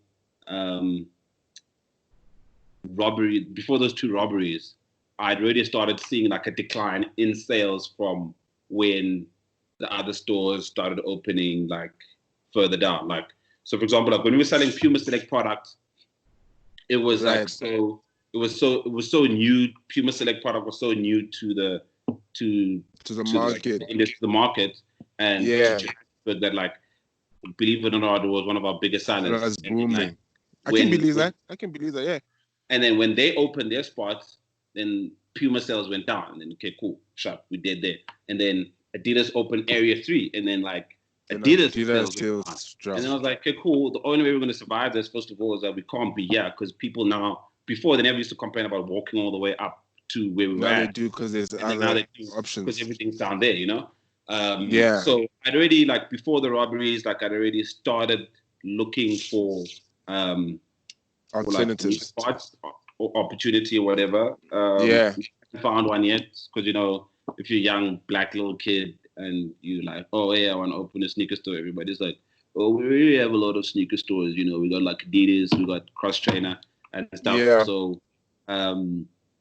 robbery, before those 2 robberies, I'd already started seeing like a decline in sales from when the other stores started opening like further down. Like, so for example, like when we were selling Puma Select products, it was like it was so new. Puma Select product was so new to the market. The market, and yeah, but that like, believe it or not, it was one of our biggest sellers. It was booming. Like, I can believe that. Yeah. And then when they opened their spots, then Puma sales went down. And then, okay, cool, sharp, we did there. And then Adidas opened Area 3. And then, like, Adidas sales dropped. And then I was like, okay, cool. The only way we're going to survive this, first of all, is that we can't be here. Because people now, before, they never used to complain about walking all the way up to where we were at. Now they do, because there's other options. Because everything's down there, you know? Yeah. So I'd already, like, before the robberies, like, I'd already started looking for alternatives, like, spots or opportunity or whatever. Yeah. I haven't found one yet, because, you know, if you're a young black little kid and you like, oh yeah, I want to open a sneaker store, everybody's like, oh, we really have a lot of sneaker stores, you know, we got like Adidas, we got Cross Trainer and stuff. Yeah. So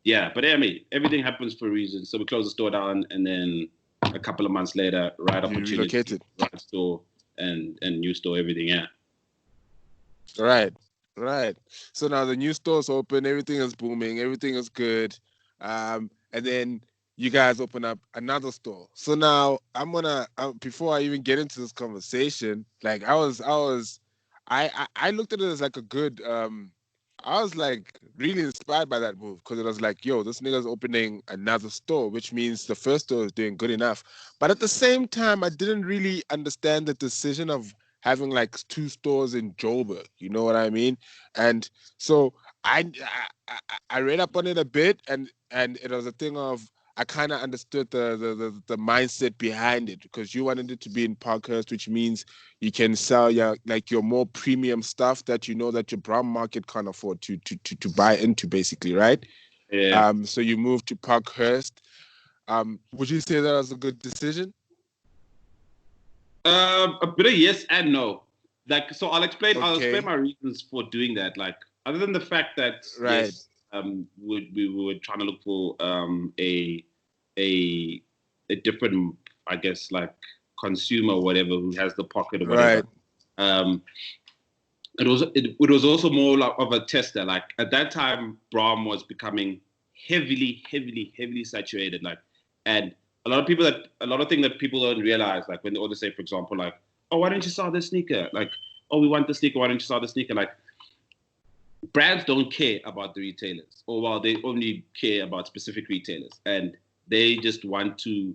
yeah, but I mean, everything happens for a reason. So we closed the store down, and then a couple of months later, right opportunity, relocated, right store and new store, everything. Yeah. Right. So now the new store's open, everything is booming, everything is good. And then you guys open up another store. So now I'm gonna before I even get into this conversation, like I looked at it as like a good I was like really inspired by that move, because it was like, yo, this nigga's opening another store, which means the first store is doing good enough. But at the same time, I didn't really understand the decision of having like 2 stores in Joburg, you know what I mean? And so I read up on it a bit, and it was a thing of, I kind of understood the mindset behind it, because you wanted it to be in Parkhurst, which means you can sell your more premium stuff that you know that your brown market can't afford to buy into, basically, right? Yeah. So you moved to Parkhurst. Would you say that was a good decision? A bit of yes and no. Like, so I'll explain my reasons for doing that. Like, other than the fact that yes, we were trying to look for a different, I guess, like, consumer or whatever, who has the pocket or whatever. Right. It was also more like of a tester. Like, at that time, Brahm was becoming heavily saturated. Like, and a lot of things that people don't realize, like when they always say, for example, like, oh, why don't you sell this sneaker? Like, oh, we want the sneaker, why don't you sell the sneaker? Like, brands don't care about the retailers, or well, they only care about specific retailers, and they just want to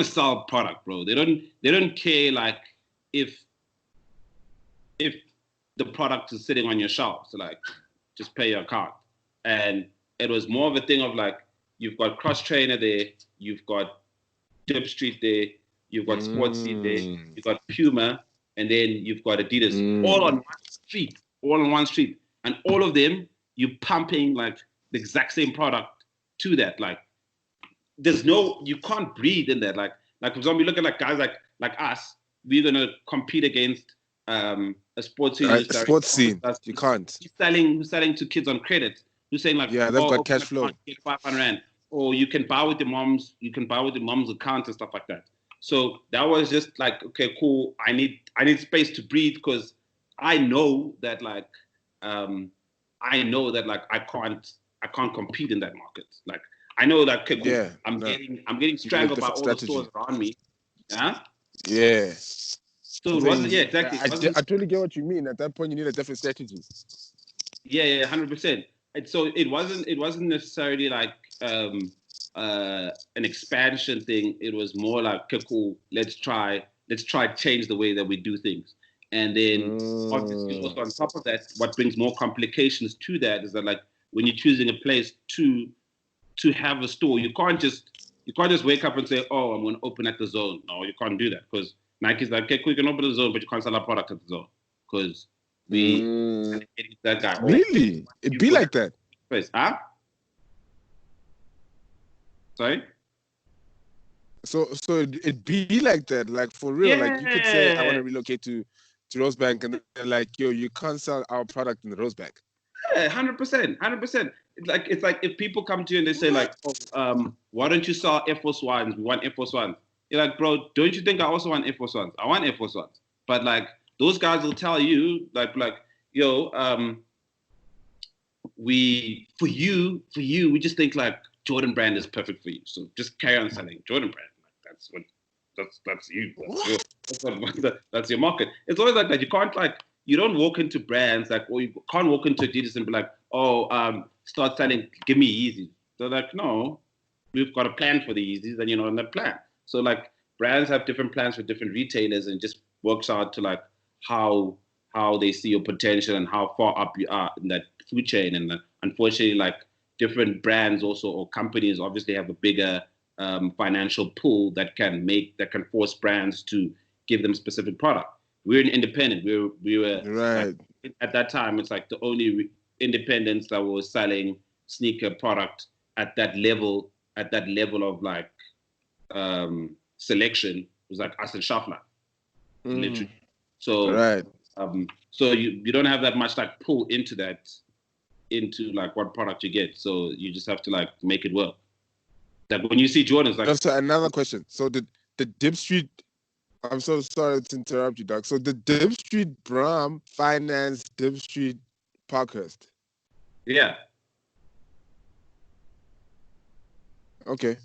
sell product, bro. They don't care like if the product is sitting on your shelf. So like, just pay your account. And it was more of a thing of like, you've got Cross Trainer there, you've got DIPSTREET there, you've got Sportsy there, you've got Puma, and then you've got Adidas, all on one street. And all of them, you're pumping like the exact same product to that. Like, you can't breathe in that. Like for example, you look at like guys like us, we're gonna compete against a sports scene. Sports scene, you can't. Who's selling to kids on credit? Who's saying like, yeah, they've got cash flow. Get 500 rand, or you can buy with your mom's. You can buy with your mom's account and stuff like that. So that was just like, okay, cool. I need space to breathe, because I know that like I can't compete in that market. Like, I know that, okay, cool, yeah, I'm getting strangled by all the stores around me. Yeah. Yeah. So it wasn't, yeah, exactly. I totally get what you mean. At that point, you need a different strategy. Yeah, 100%. And so it wasn't necessarily like an expansion thing. It was more like, okay, cool, let's try change the way that we do things. And then obviously also on top of that, what brings more complications to that is that, like, when you're choosing a place to have a store, you can't just wake up and say, oh, I'm going to open at the Zone. No, you can't do that, because Nike's like, okay, cool, you can open the Zone, but you can't sell our product at the Zone, because we that guy. Really? It'd be like that? Place, huh? Sorry? So it'd be like that, like, for real. Yeah. Like, you could say, I want to relocate to Rosebank, and they're like, yo, you can't sell our product in the Rosebank. Yeah, 100%. It's like if people come to you and they say like, oh, why don't you sell Air Force Ones? We want Air Force Ones. You're like, bro, don't you think I also want Air Force Ones? I want Air Force Ones. But like those guys will tell you, like, yo, for you, we just think like Jordan brand is perfect for you. So just carry on selling Jordan brand. Like that's you. That's your market. It's always like that. You don't walk into brands like, or you can't walk into Adidas and be like, start selling, give me Yeezys. They're like, no, we've got a plan for the Yeezys and you're not on that plan. So like brands have different plans for different retailers and just works out to like how they see your potential and how far up you are in that food chain. And unfortunately, like different brands also or companies obviously have a bigger financial pool that can force brands to give them specific product. We're an independent. We were right like, at that time. It's like the only independents that were selling sneaker product at that level of like selection was like us and Shuffler, literally. So right. So you don't have that much like pull into like what product you get. So you just have to like make it work. Like when you see Jordans, like so another question. So the DIPSTREET, I'm so sorry to interrupt you, Doc. So the DIPSTREET Bram financed DIPSTREET Parkhurst. Yeah. Okay.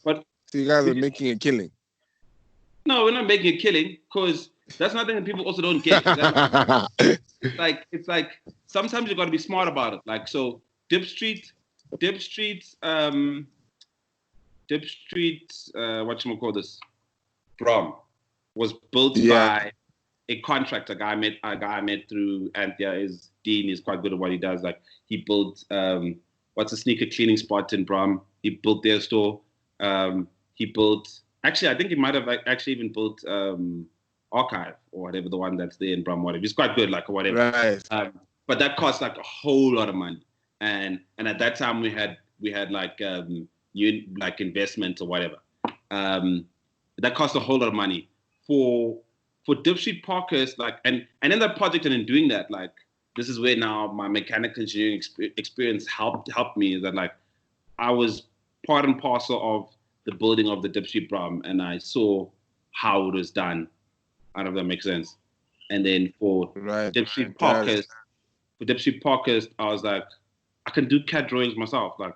But so you guys are making a killing. No, we're not making a killing because that's nothing that people also don't get. It's like sometimes you got to be smart about it. Like so, DIPSTREET, Brom was built by a contractor guy I met through Anthea. Is Dean is quite good at what he does. Like he built what's a sneaker cleaning spot in Brom. He built their store. He built. Actually, I think he might have actually even built Archive or whatever, the one that's there in Brum, whatever. He's quite good, like, or whatever. Right. But that cost like a whole lot of money. And at that time we had like like investment or whatever. That cost a whole lot of money. For DIPSTREET Parkhurst, like, and in that project and in doing that, like, this is where now my mechanical engineering experience helped me, is that like I was part and parcel of the building of the DIPSTREET Brum, and I saw how it was done. I don't know if that makes sense. And then for DIPSTREET Parkhurst, I was like, I can do CAD drawings myself. Like,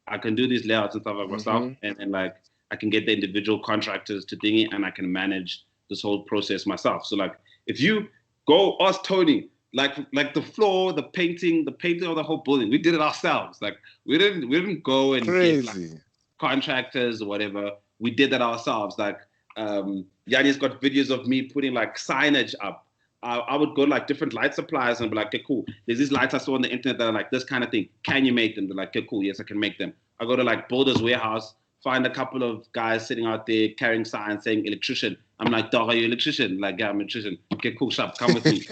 I can do these layouts and stuff like myself, and then like I can get the individual contractors to ding it, and I can manage this whole process myself. So like, if you go ask Tony, like the floor, the painting of the whole building, we did it ourselves. Like we didn't go and get like contractors or whatever. We did that ourselves. Like Yanni's got videos of me putting like signage up. I would go to like different light suppliers and be like, okay, cool. There's these lights I saw on the internet that are like this kind of thing. Can you make them? They're like, okay, cool. Yes, I can make them. I go to like Builder's Warehouse, find a couple of guys sitting out there carrying signs saying electrician. I'm like, dog, are you an electrician? Like, yeah, I'm an electrician. Okay, cool, sharp, come with me.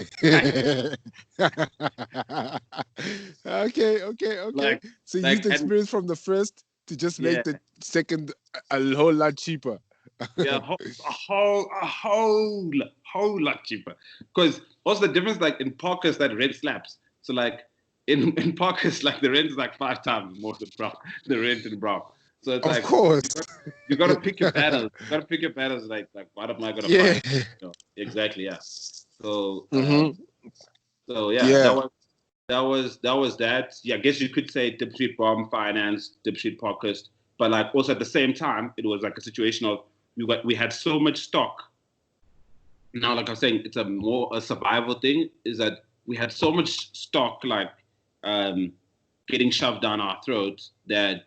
Okay. Like, so you used the experience from the first to just make the second a whole lot cheaper. Yeah, a whole lot cheaper. Because also the difference, like in Parkhurst, that rent slaps. So like in Parkhurst, like the rent is like 5 times more than the rent in Brown. So it's of course, you got to pick your battles. You got to pick your battles. Like what am I gonna find? You know, exactly. Yeah. So that was that. Yeah, I guess you could say DIPSTREET Bomb financed DIPSTREET Parkhurst, but like also at the same time, it was like a situation of we had so much stock. Now, like I'm saying, it's more a survival thing. Is that we had so much stock, like getting shoved down our throats that.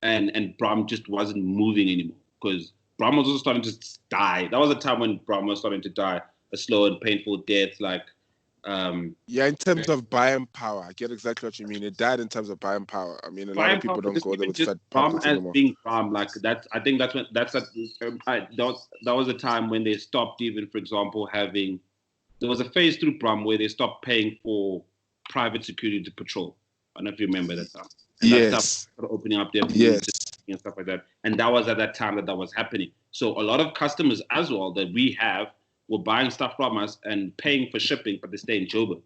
And Bram just wasn't moving anymore because Bram was also starting to die. That was a time when Bram was starting to die a slow and painful death. Like, in terms of buying power, I get exactly what you mean. It died in terms of buying power. I mean, a lot of people don't go there with fat pockets anymore. Being Bram, like that, I think that was a time when they stopped even, for example, having. There was a phase through Bram where they stopped paying for private security to patrol. I don't know if you remember that time. And that stuff opening up their and stuff like that. And that was at that time that was happening. So a lot of customers as well that we have were buying stuff from us and paying for shipping, but they stay in Joburg.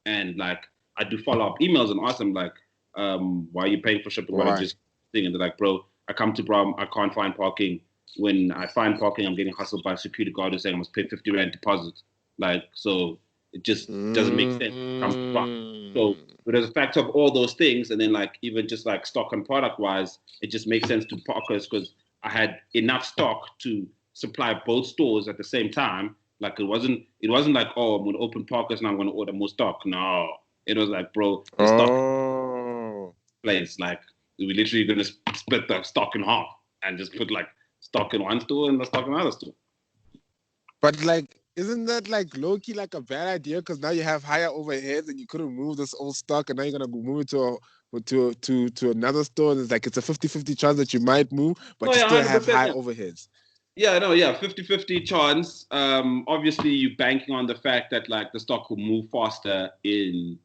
And like I do follow-up emails and ask them like, why are you paying for shipping? Why? Just thing? And they're like, bro, I come to Bram, I can't find parking. when I find parking, I'm getting hustled by a security guard who's saying I must pay 50 Rand deposit. Like, so it just doesn't make sense. So there's a factor of all those things, and then like even just like stock and product wise, it just makes sense to Parkers because I had enough stock to supply both stores at the same time. Like it wasn't like, oh, I'm gonna open Parkers and I'm gonna order more stock. No, it was like, bro, the stock place. Like we literally gonna split the stock in half and just put like stock in one store and the stock in another store. But like, isn't that like low key like a bad idea? Because now you have higher overheads and you couldn't move this old stock, and now you're gonna move it to another store. And it's like it's a 50-50 chance that you might move, but you still have high overheads. Yeah, no, yeah, 50-50 chance. Obviously, you're banking on the fact that like the stock will move faster in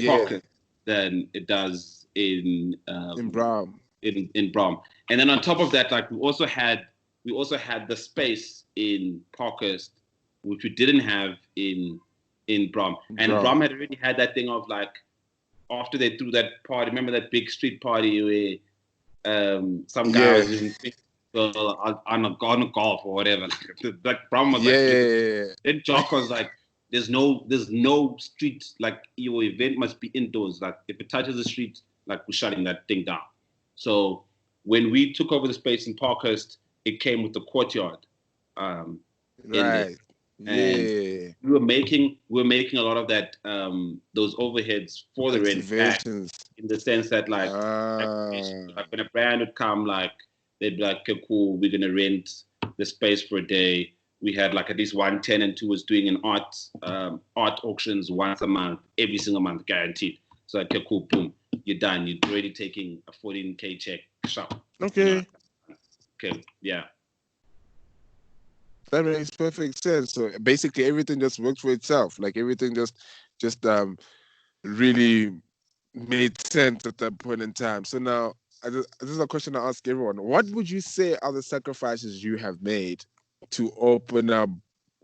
Pocket than it does in Bram. In Bram. And then on top of that, like we also had the space in Parkhurst, which we didn't have in Bram. And Bram had already had that thing of like after they threw that party. Remember that big street party where some guy was doing on a golf or whatever. Like Bram was then Jock was like, there's no street, like your event must be indoors. Like if it touches the street, like we're shutting that thing down. So when we took over the space in Parkhurst, it came with the courtyard. Right. And we were making a lot of that those overheads for the rent back, in the sense that like when a brand would come, like they'd be like, okay, cool, we're gonna rent the space for a day. We had like at least one tenant who was doing an art auctions once a month, every single month, guaranteed. So like, okay, cool, boom, you're done. You're already taking a 14K check shop. Okay. Okay, yeah. That makes perfect sense. So basically, everything just worked for itself. Like everything just really made sense at that point in time. So now, this is a question I ask everyone: what would you say are the sacrifices you have made to open up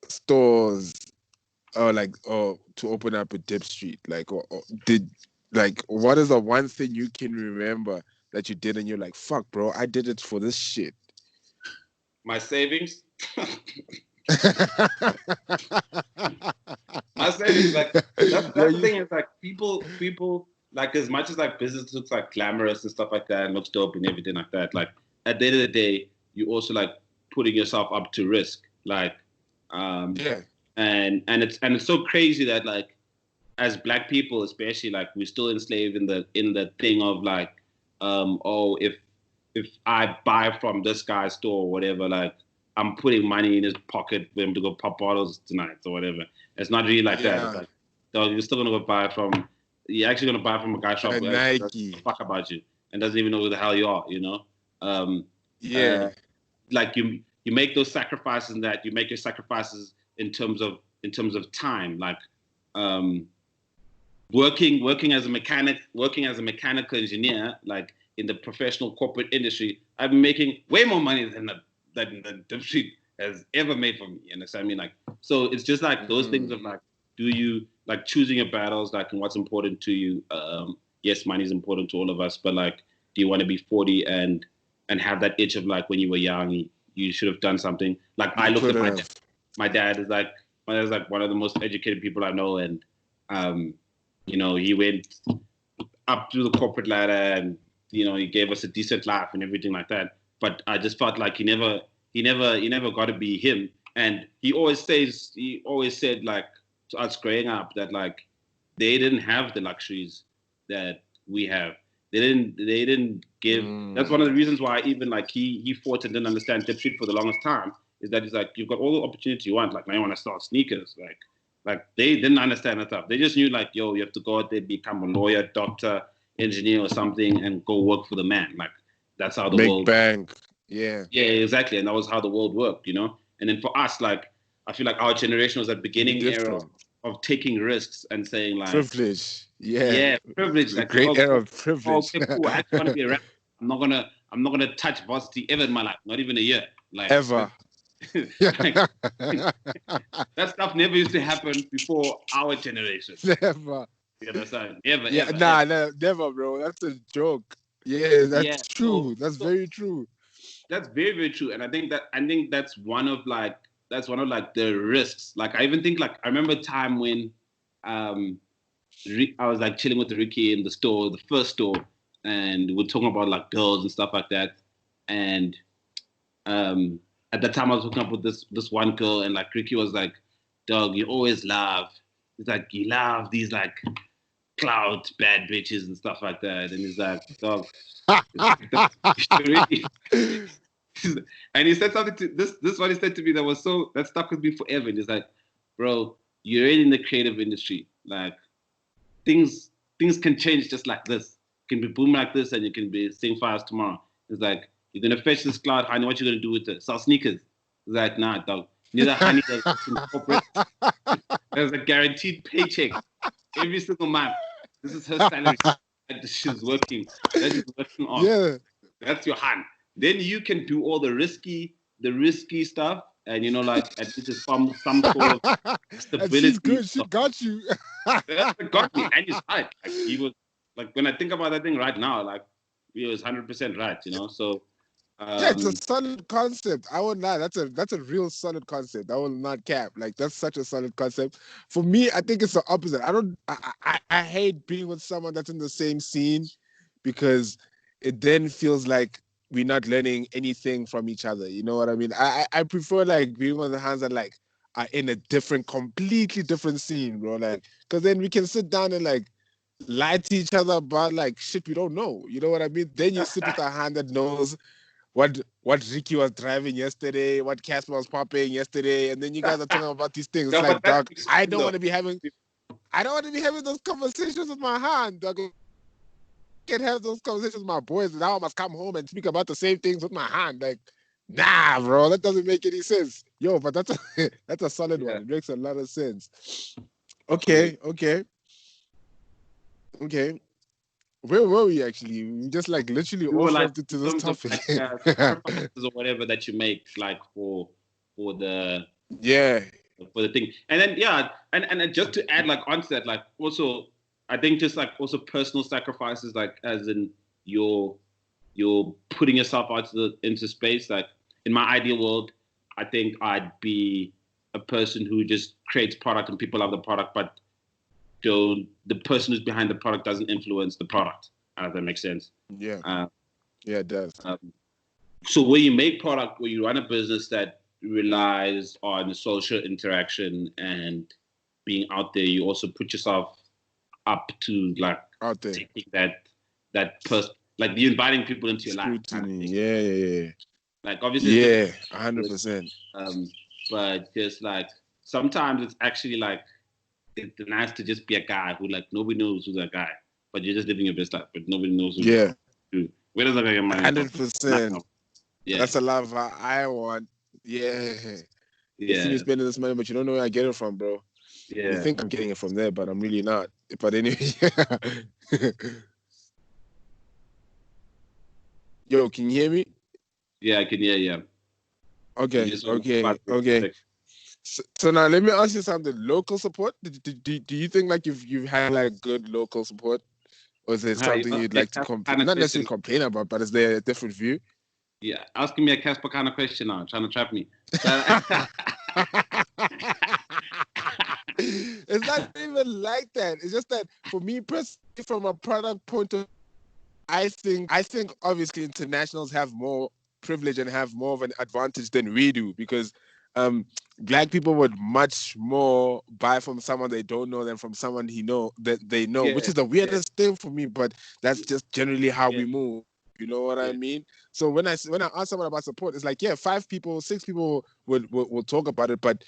stores, or to open up a DIPSTREET? Like, what is the one thing you can remember that you did and you're like, fuck, bro, I did it for this shit? My savings. My savings, like that's the thing is like people like, as much as like business looks like glamorous and stuff like that and looks dope and everything like that, like at the end of the day you also like putting yourself up to risk, like and it's so crazy that like as Black people especially, like we're still enslaved in the thing of like if I buy from this guy's store or whatever, like I'm putting money in his pocket for him to go pop bottles tonight or whatever. It's not really like that. It's like, dog, you're still gonna go buy from. You're actually gonna buy from a guy shop who doesn't fuck about you and doesn't even know who the hell you are. You know. Like you make those sacrifices, and that you make your sacrifices in terms of time. Like working as a mechanic, working as a mechanical engineer, like in the professional corporate industry, I've been making way more money than DIPSTREET has ever made for me. You understand me? Like, so it's just like those things of like, do you like choosing your battles, like, and what's important to you? Yes, money is important to all of us, but like, do you want to be 40 and have that itch of like when you were young, you should have done something? Like, I looked at my dad. My dad is like one of the most educated people I know, and you know, he went up through the corporate ladder, and you know, he gave us a decent life and everything like that. But I just felt like he never got to be him. And he always said like to us growing up that like they didn't have the luxuries that we have. They didn't give. That's one of the reasons why even like he fought and didn't understand DIPSTREET for the longest time, is that he's like, you've got all the opportunity you want. Like, now you want to start sneakers. Like they didn't understand that stuff. They just knew like, yo, you have to go out there, become a lawyer, doctor, engineer or something, and go work for the man. Like, that's how the world. Make bank. Yeah, exactly. And that was how the world worked, you know? And then for us, like, I feel like our generation was that beginning era of taking risks and saying like privilege. Privilege. Like, great era of privilege. Okay, cool. I actually want to be a rapper. I'm not gonna touch varsity ever in my life, not even a year. Like, ever. Like, that stuff never used to happen before our generation. Never. You understand? Never. Yeah, never, bro. That's a joke. Yeah, that's true. That's very true. That's very, very true. And I think that's one of like the risks. Like I even think like I remember a time when I was like chilling with Ricky in the store, the first store, and we're talking about like girls and stuff like that. And at that time I was hooking up with this one girl, and like Ricky was like, "Dog, you always laugh." He's like, "You love these like clout bad bitches and stuff like that." And he's like, "Dog." And he said something to this is what he said to me that stuck with me forever. And he's like, "Bro, you're in the creative industry. Like things can change just like this. It can be boom like this, and you can be seeing fires tomorrow." It's like, "You're gonna fetch this cloud, honey. What you gonna do with it? Sell sneakers?" It's like, "Nah, dog. Neither honey does in corporate. There's a guaranteed paycheck every single month. This is her salary. She's working. That is working on. Yeah. That's your hand. Then you can do all the risky stuff, and you know, like at least some sort of stability." And she's good. She got you. That got me, and he's right. Like he was like when I think about that thing right now, like he was 100% right. You know, so. Yeah, it's a solid concept. I won't lie. That's a real solid concept. I will not cap. Like that's such a solid concept. For me, I think it's the opposite. I hate being with someone that's in the same scene because it then feels like we're not learning anything from each other. You know what I mean? I prefer like being with the hands that like are in a completely different scene, bro. Like, because then we can sit down and like lie to each other about like shit we don't know. You know what I mean? Then you sit with a hand that knows what Ricky was driving yesterday, what Casper was popping yesterday, and then you guys are talking about these things. It's like, dog, I don't want to be having those conversations with my hand, dog. I can have those conversations with my boys, and now I must come home and speak about the same things with my hand. Like, nah, bro, that doesn't make any sense. Yo, but that's a solid one. It makes a lot of sense. Okay. Where were we actually? We just like literally all like, into this topic. Like, sacrifices or whatever that you make, like for the thing, and then and just to add like onto that, like also I think just like also personal sacrifices, like as in you're putting yourself out into space. Like in my ideal world, I think I'd be a person who just creates product and people love the product, but the person who's behind the product doesn't influence the product. If that makes sense. Yeah. Yeah, it does. So when you make product, when you run a business that relies on social interaction and being out there, you also put yourself up to like out there, taking that person, like you're inviting people into your life. Yeah. Like obviously, 100%. But just like sometimes it's actually like. It's nice to just be a guy who like nobody knows who's that guy, but you're just living your best life, but nobody knows who. Yeah. Where does that get money? 100%. Yeah. That's a love I want. Yeah. You see me spending this money, but you don't know where I get it from, bro. Yeah. You think I'm getting it from there, but I'm really not. But anyway. Yo, can you hear me? Yeah, I can hear you. Okay. So now let me ask you something. Local support? Do you think like you've had like good local support, or is there something you'd like to not necessarily complain about, but is there a different view? Yeah, asking me a Casper kind of question now, trying to trap me. It's not even like that. It's just that for me personally, from a product point of view, I think obviously internationals have more privilege and have more of an advantage than we do because Black people would much more buy from someone they don't know than from someone that they know, which is the weirdest thing for me, but that's just generally how we move. You know what I mean? So when I ask someone about support, it's like, 5 people, 6 people will talk about it, but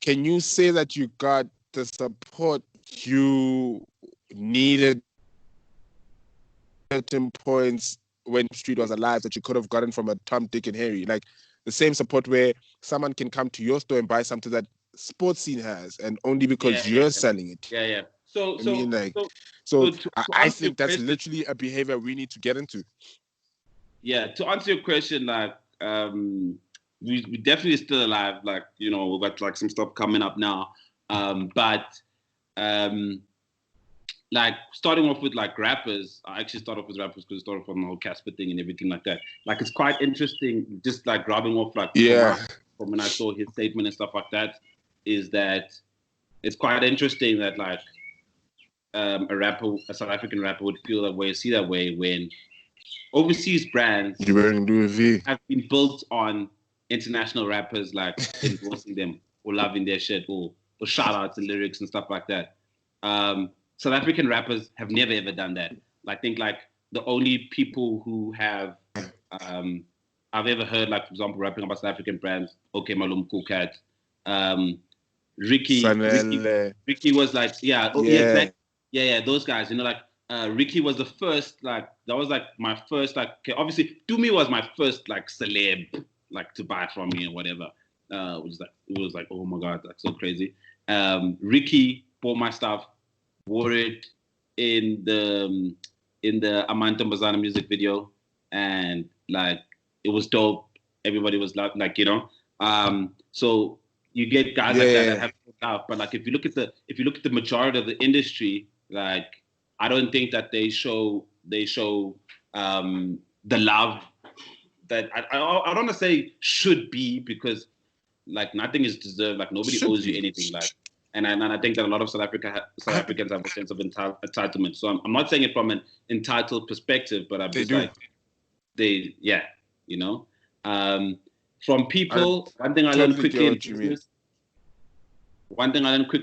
can you say that you got the support you needed at certain points when Street was alive that you could have gotten from a Tom, Dick, and Harry? Like the same support where someone can come to your store and buy something that sports scene has, and only because you're selling it. Yeah. So I think that's literally a behavior we need to get into. Yeah, to answer your question, like we definitely still alive. Like, you know, we've got like some stuff coming up now. But like starting off with like rappers, I actually start off with rappers because it started from the whole Casper thing and everything like that. Like it's quite interesting, just like grabbing off like from when I saw his statement and stuff like that, is that it's quite interesting that like a South African rapper would feel that way, see that way when overseas brands have been built on international rappers like endorsing them or loving their shit or shout outs and lyrics and stuff like that. South African rappers have never ever done that. I think like the only people who have I've ever heard, like for example, rapping about South African brands, OK Malum, Cool Cat, Ricky was like, those guys, you know, like Ricky was the first, like that was like my first, like obviously Dumi was my first like celeb, like to buy from me or whatever. It was like oh my god, that's so crazy. Ricky bought my stuff, wore it in the Amanta Mbazana music video, and like it was dope. Everybody was like you know, so you get guys like that have stuff, but like if you look at the majority of the industry, like I don't think that they show the love that I don't want to say should be, because like nothing is deserved, like nobody owes you anything, like and I think that a lot of South Africans have a sense of entitlement. So I'm not saying it from an entitled perspective, but I'm just like you know. From people, one thing I learned quickly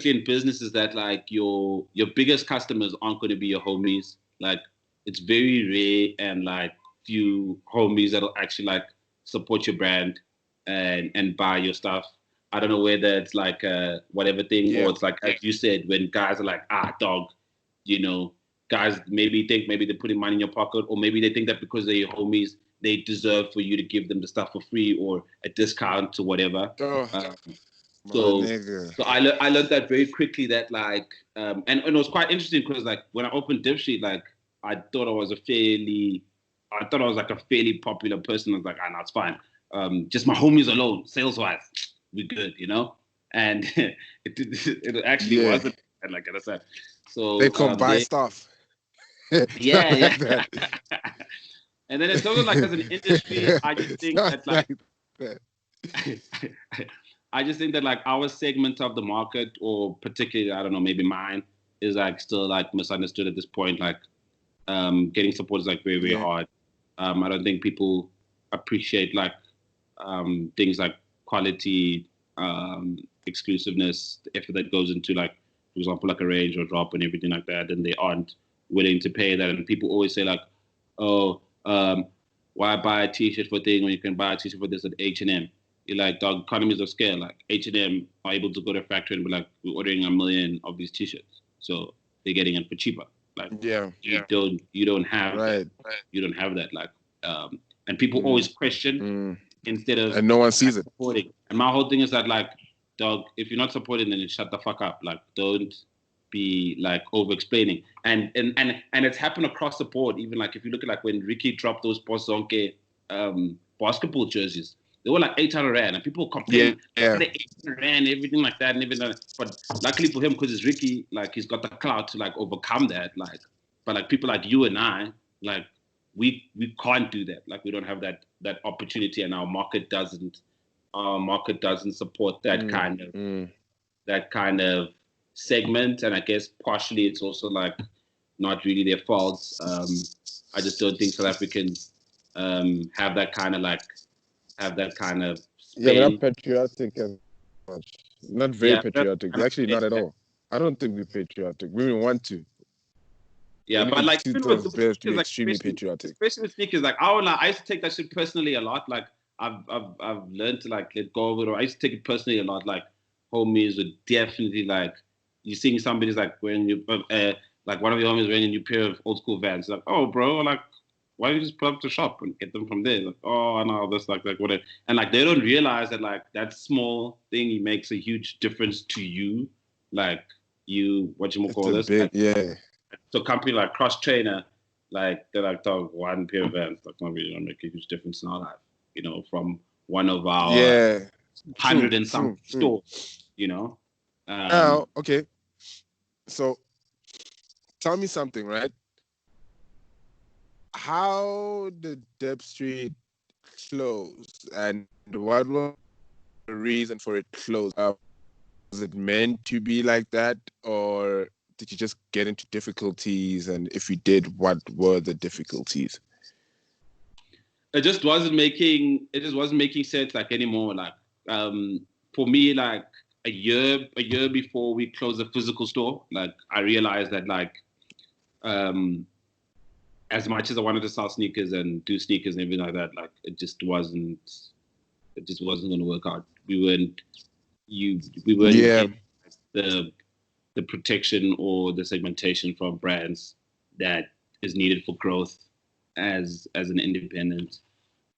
in business is that like your biggest customers aren't going to be your homies. Like it's very rare and like few homies that'll actually like support your brand and buy your stuff. I don't know whether it's like whatever thing or it's like as you said, when guys are like, dog, you know, guys maybe think maybe they're putting money in your pocket, or maybe they think that because they're your homies, they deserve for you to give them the stuff for free or a discount or whatever. So I learned that very quickly, that like and it was quite interesting because like when I opened DIPSTREET, like I thought I was like a fairly popular person. I was like, no, it's fine. Just my homies alone, sales wise, we're good, you know. And it actually wasn't like I said. So they come buy stuff. Yeah. And then in terms of like as an industry, I just think that like I just think that like our segment of the market, or particularly I don't know, maybe mine, is like still like misunderstood at this point. Like getting support is like very, very hard. I don't think people appreciate like things like quality, exclusiveness, the effort that goes into like, for example, like a range or drop and everything like that, and they aren't willing to pay that. And people always say like, oh, why buy a t-shirt for thing when you can buy a t-shirt for this at H&M? You're like, dog, economies of scale. Like H&M are able to go to a factory and be like, we're ordering 1 million of these t-shirts, so they're getting it for cheaper. Like, you don't have that. You don't have that. Like, and people always question instead of, and no one sees supporting. And my whole thing is that like, dog, if you're not supporting, then you shut the fuck up. Like, don't be like over explaining. And it's happened across the board. Even like if you look at like when Ricky dropped those Bosonke basketball jerseys, they were like 800 rand, and people complain, 800 rand, everything like that, and everything. But luckily for him, because it's Ricky, like he's got the clout to like overcome that. Like, but like people like you and I, like we can't do that. Like we don't have that opportunity, and our market doesn't support that kind of segment. And I guess partially it's also like not really their fault. I just don't think South Africans have that kind of we're not patriotic as much. Not very patriotic. Actually, not at all. I don't think we're patriotic. We don't want to. Yeah, but like extremely patriotic. Especially with sneakers, like I used to take that shit personally a lot. Like I've learned to like let go of it. Or I used to take it personally a lot. Like homies would definitely like, you seeing somebody's like wearing like one of your homies wearing a new pair of old school Vans. Like, oh bro, like why don't you just pull up to shop and get them from there? Like, oh no, that's like whatever. And like they don't realize that like that small thing makes a huge difference to you. Like you, what you call this? So a company like Cross Trainer, like they're like, dog, one pair of Vans, like not really gonna make a huge difference in our life. You know, from one of our 100 and some stores. You know. Okay. So tell me something, right? How did DIPSTREET close, and what was the reason for it closing? Was it meant to be like that, or did you just get into difficulties? And if you did, what were the difficulties? It just wasn't making sense like anymore. Like for me, like a year before we closed the physical store, like I realized that like as much as I wanted to sell sneakers and do sneakers and everything like that, like it just wasn't going to work out. We weren't getting the protection or the segmentation from brands that is needed for growth as an independent.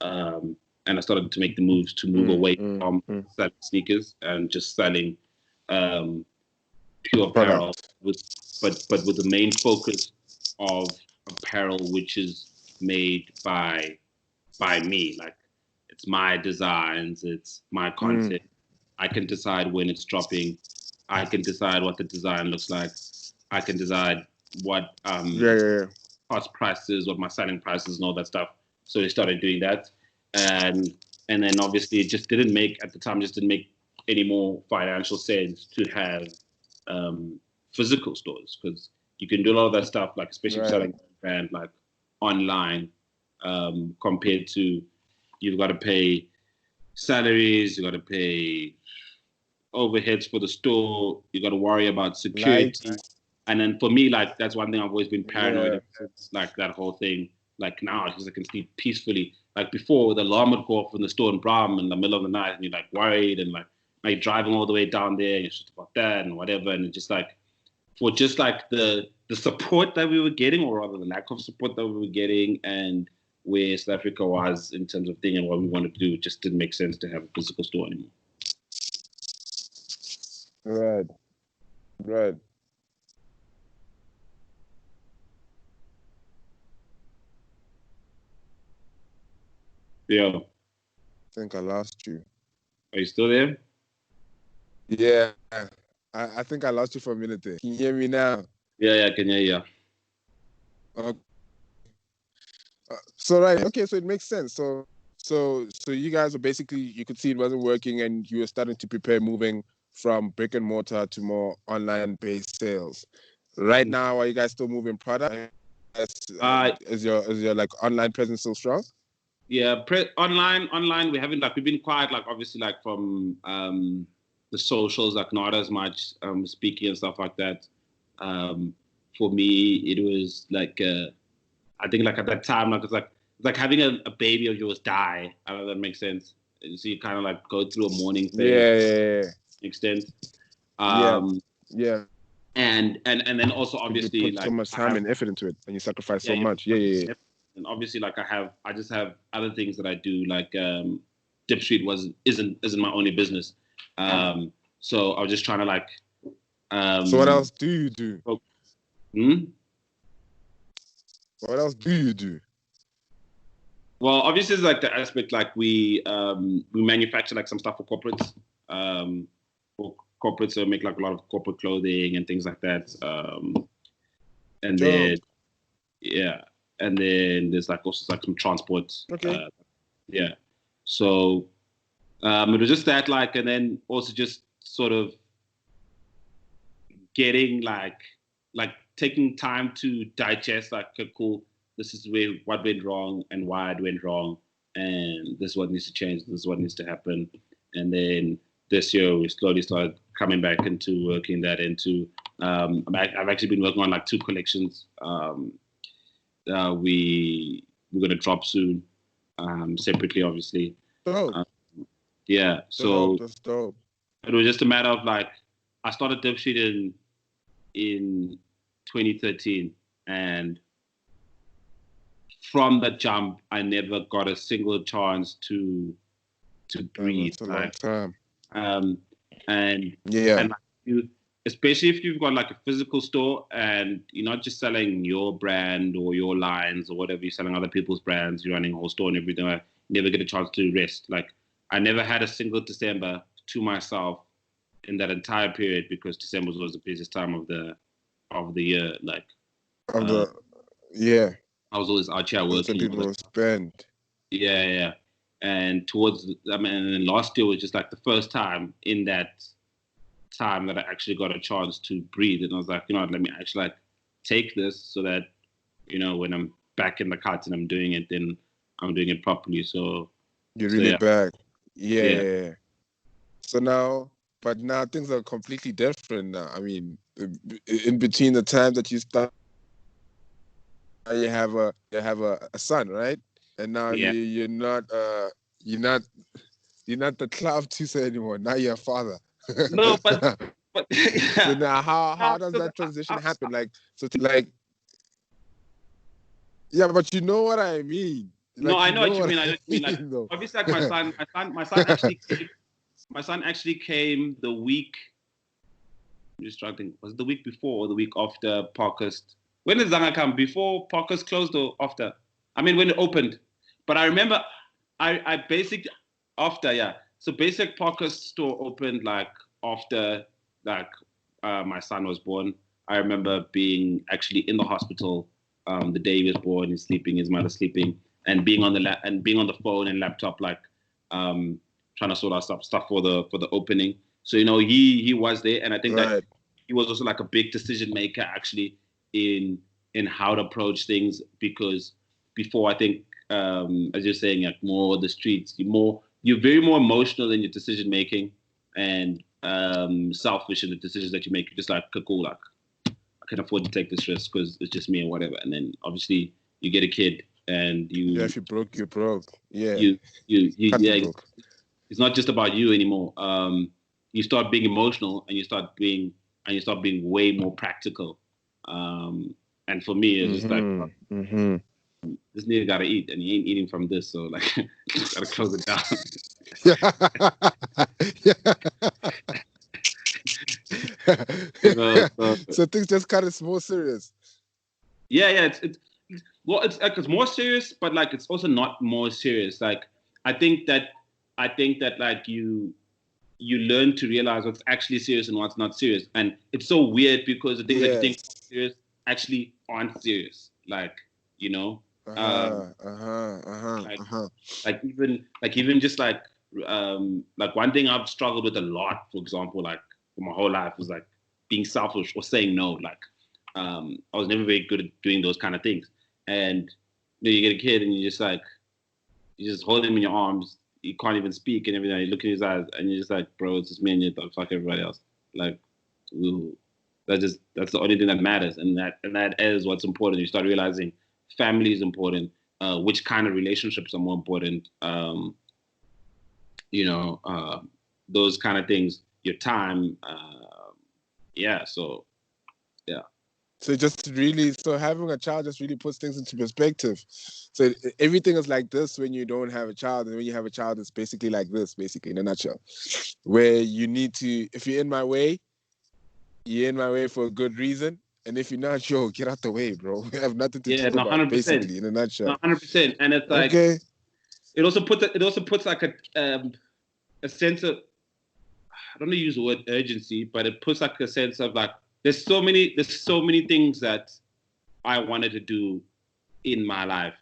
And I started to make the moves to move away from selling sneakers and just selling pure apparel, but with the main focus of apparel which is made by me. Like it's my designs, it's my content. I can decide when it's dropping. I can decide what the design looks like. I can decide what cost prices, what my selling prices, and all that stuff. So they started doing that, and then obviously it just didn't make any more financial sense to have physical stores, because you can do a lot of that stuff, like especially selling a brand like online, compared to you've got to pay salaries, you got to pay overheads for the store, you got to worry about security. And then for me, like that's one thing I've always been paranoid of, like that whole thing. Like now, because I can sleep peacefully. Like before, the alarm would go off in the store in Bram in the middle of the night, and you're like worried, and like driving all the way down there, and it's just about that and whatever. And it's just like for just like the support that we were getting, or rather the lack of support that we were getting, and where South Africa was in terms of thing and what we wanted to do, it just didn't make sense to have a physical store anymore. Right. Yeah. I think I lost you. Are you still there? Yeah. I think I lost you for a minute there. Can you hear me now? Yeah, I can hear you. Okay. So it makes sense. So you guys were basically, you could see it wasn't working, and you were starting to prepare moving from brick and mortar to more online-based sales. Right now, are you guys still moving product? Is your like online presence still strong? Yeah, online. We've been quiet, like obviously, like from the socials, like not as much speaking and stuff like that. For me, it was like I think like at that time, like it's like having a baby of yours die. I don't know if that makes sense. So you kind of like go through a mourning phase. Yeah. Extent. Yeah. And then also obviously you put like so much time and effort into it, and you sacrifice so much. Yeah. And obviously like I just have other things that I do, like DIPSTREET isn't my only business. So I was just trying to like so what else do you do? What else do you do? Well, obviously it's like the aspect like we manufacture like some stuff for corporates. For corporates, so make like a lot of corporate clothing and things like that. And then and then there's like also like some transport. Okay. So it was just that, like, and then also just sort of getting like taking time to digest, like, okay, cool, this is what went wrong and why it went wrong, and this is what needs to change, this is what needs to happen. And then this year we slowly started coming back into working that into I've actually been working on like 2 collections. We're going to drop soon, separately, obviously. Dope. So that's dope. It was just a matter of like, I started DIPSTREET in 2013, and from that jump, I never got a single chance to breathe. That's a long time. And especially if you've got like a physical store and you're not just selling your brand or your lines or whatever, you're selling other people's brands, you're running a whole store and everything, I never get a chance to rest. Like I never had a single December to myself in that entire period, because December was always the busiest time of the year. Like Of the yeah. I was always out here That's what working. people spend. Yeah. And and last year was just like the first time in that time that I actually got a chance to breathe. And I was like, let me actually like take this so that, when I'm back in the cut and I'm doing it, then I'm doing it properly. So you're really back. Yeah. Yeah. So now things are completely different now. I mean, in between the time that you start, you have a son, right? And now you're not the cloud Tusa anymore. Now you're a father. No, but so now how does that transition happen? Yeah, but you know what I mean. No, I know what you mean. I know what you mean. Like, obviously, like my son actually came the week. I'm just trying to think. Was it the week before or the week after Parkhurst? When did Zanga come? Before Parkhurst closed or after? I mean, when it opened. But I remember, I basically after, yeah. So basic Parkhurst store opened like after like my son was born. I remember being actually in the hospital the day he was born. He's sleeping, his mother sleeping, and being on the phone and laptop, like trying to sort out stuff for the opening. So he was there, and I think that he was also like a big decision maker actually in how to approach things, because before, I think as you're saying, like more the streets, you're very more emotional in your decision making and selfish in the decisions that you make. You're just like, cool, like I can afford to take this risk because it's just me or whatever. And then obviously you get a kid and if you broke, you're broke. Yeah. You broke. It's not just about you anymore. You start being emotional and you start being way more practical. And for me, it's just like this nigga gotta eat, and he ain't eating from this, so like gotta close it down. So things just kind of more serious. Yeah. It's more serious, but like it's also not more serious. Like I think that like you learn to realize what's actually serious and what's not serious, and it's so weird because the things that you think are serious actually aren't serious. Like like even just like one thing I've struggled with a lot, for example, like for my whole life, was like being selfish or saying no. Like I was never very good at doing those kind of things. And you get a kid and you just hold him in your arms. You can't even speak and everything. You look in his eyes and you're just like, bro, it's just me and you. Fuck everybody else. Like, ooh, that's the only thing that matters, and that is what's important. You start realizing family is important. Which kind of relationships are more important? Those kind of things. Your time. So having a child just really puts things into perspective. So everything is like this when you don't have a child, and when you have a child, it's basically like this, basically in a nutshell, where you need to, if you're in my way, you're in my way for a good reason, and if you're not, get out the way, bro. We have nothing to talk about, 100%. Basically in a nutshell. 100%, and it's like it also puts like a sense of, I don't know, use the word urgency, but it puts like a sense of like, there's so many things that I wanted to do in my life,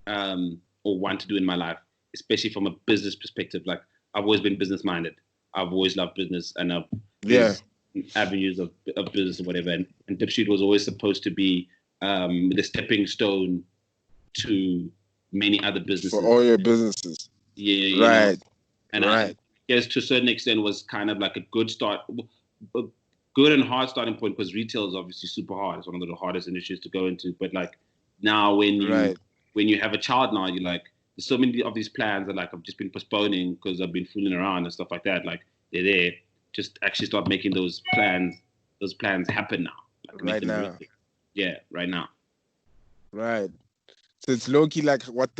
or want to do in my life, especially from a business perspective. Like I've always been business minded. I've always loved business, and avenues of business or whatever. And DIPSTREET was always supposed to be the stepping stone to many other businesses. For all your businesses. Yeah, right. And I guess to a certain extent was kind of like a good start. Good and hard starting point, because retail is obviously super hard. It's one of the hardest industries to go into. But like now, when you have a child now, you're like, there's so many of these plans that like I've just been postponing because I've been fooling around and stuff like that. Like they're there. Just actually start making those plans happen now. Like right now. Yeah, right now. Right. So it's low-key like what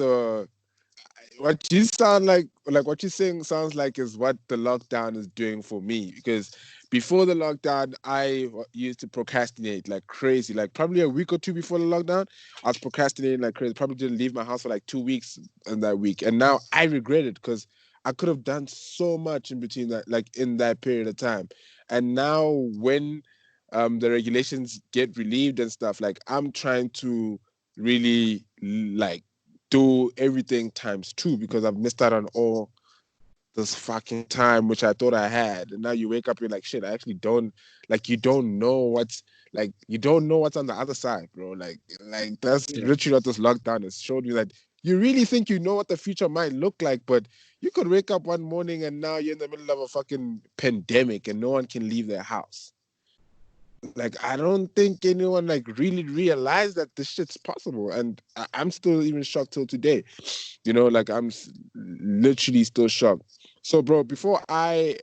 you sound like what you're saying sounds like is what the lockdown is doing for me. Because before the lockdown, I used to procrastinate like crazy. Like probably a week or two before the lockdown, I was procrastinating like crazy. Probably didn't leave my house for like 2 weeks in that week. And now I regret it because I could have done so much in between that, like in that period of time. And now when the regulations get relieved and stuff, like I'm trying to really like do everything times 2 because I've missed out on all this fucking time which I thought I had. And now you wake up, you're like, shit, I actually don't, like, you don't know what's on the other side, bro. Like that's literally what this lockdown has showed me, that you really think you know what the future might look like, but you could wake up one morning and now you're in the middle of a fucking pandemic and no one can leave their house. Like, I don't think anyone like really realized that this shit's possible, and I'm still even shocked till today. You know, like I'm literally still shocked. So, bro, before I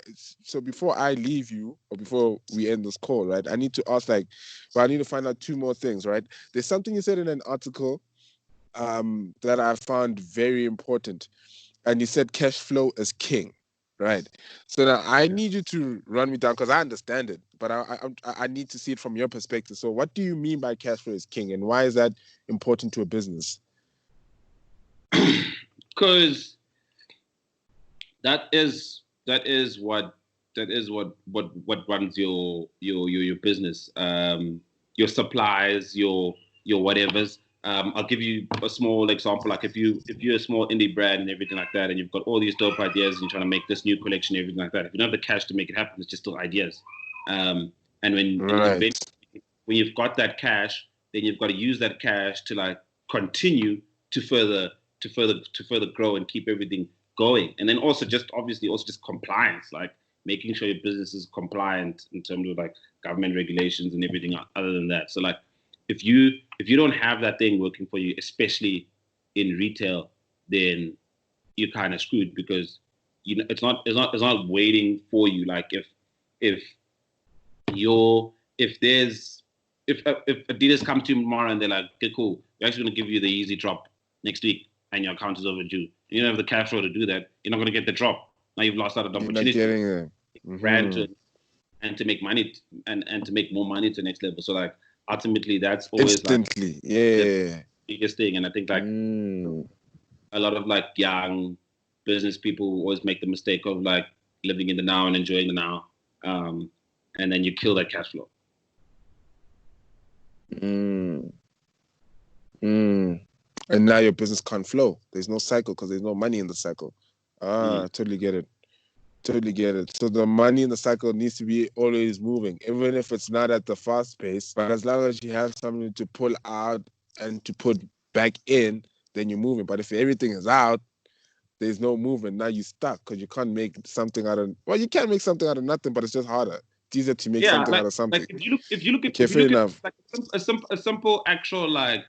leave you, or before we end this call, right? I need to ask, like, well, I need to find out 2 more things, right? There's something you said in an article, that I found very important, and you said cash flow is king, right? So now I need you to run me down because I understand it, but I need to see it from your perspective. So, what do you mean by cash flow is king, and why is that important to a business? Because that is what runs your business, your supplies, your whatevers. I'll give you a small example. Like if you're a small indie brand and everything like that, and you've got all these dope ideas and you're trying to make this new collection, everything like that. If you don't have the cash to make it happen, it's just still ideas. And when you've got that cash, then you've got to use that cash to like continue to further grow and keep everything going. And then also just compliance, like making sure your business is compliant in terms of like government regulations and everything other than that. So like if you don't have that thing working for you, especially in retail, then you're kind of screwed, because you know it's not waiting for you. Like if Adidas come to you tomorrow and they're like, okay, cool, we're actually going to give you the easy drop next week and your account is overdue, and you don't have the cash flow to do that, you're not going to get the drop. Now you've lost out an opportunity. You're not getting it. Brand and to make money and to make more money to the next level. So like ultimately that's always instantly, like the biggest thing. And I think like a lot of like young business people always make the mistake of like living in the now and enjoying the now, and then you kill that cash flow. And now your business can't flow. There's no cycle because there's no money in the cycle. I totally get it. So the money in the cycle needs to be always moving, even if it's not at the fast pace. But as long as you have something to pull out and to put back in, then you're moving. But if everything is out, there's no movement. Now you're stuck because you can't make something out of... Well, you can make something out of nothing, but it's just harder. It's easier to make something out of something. Like if you look at like a simple actual like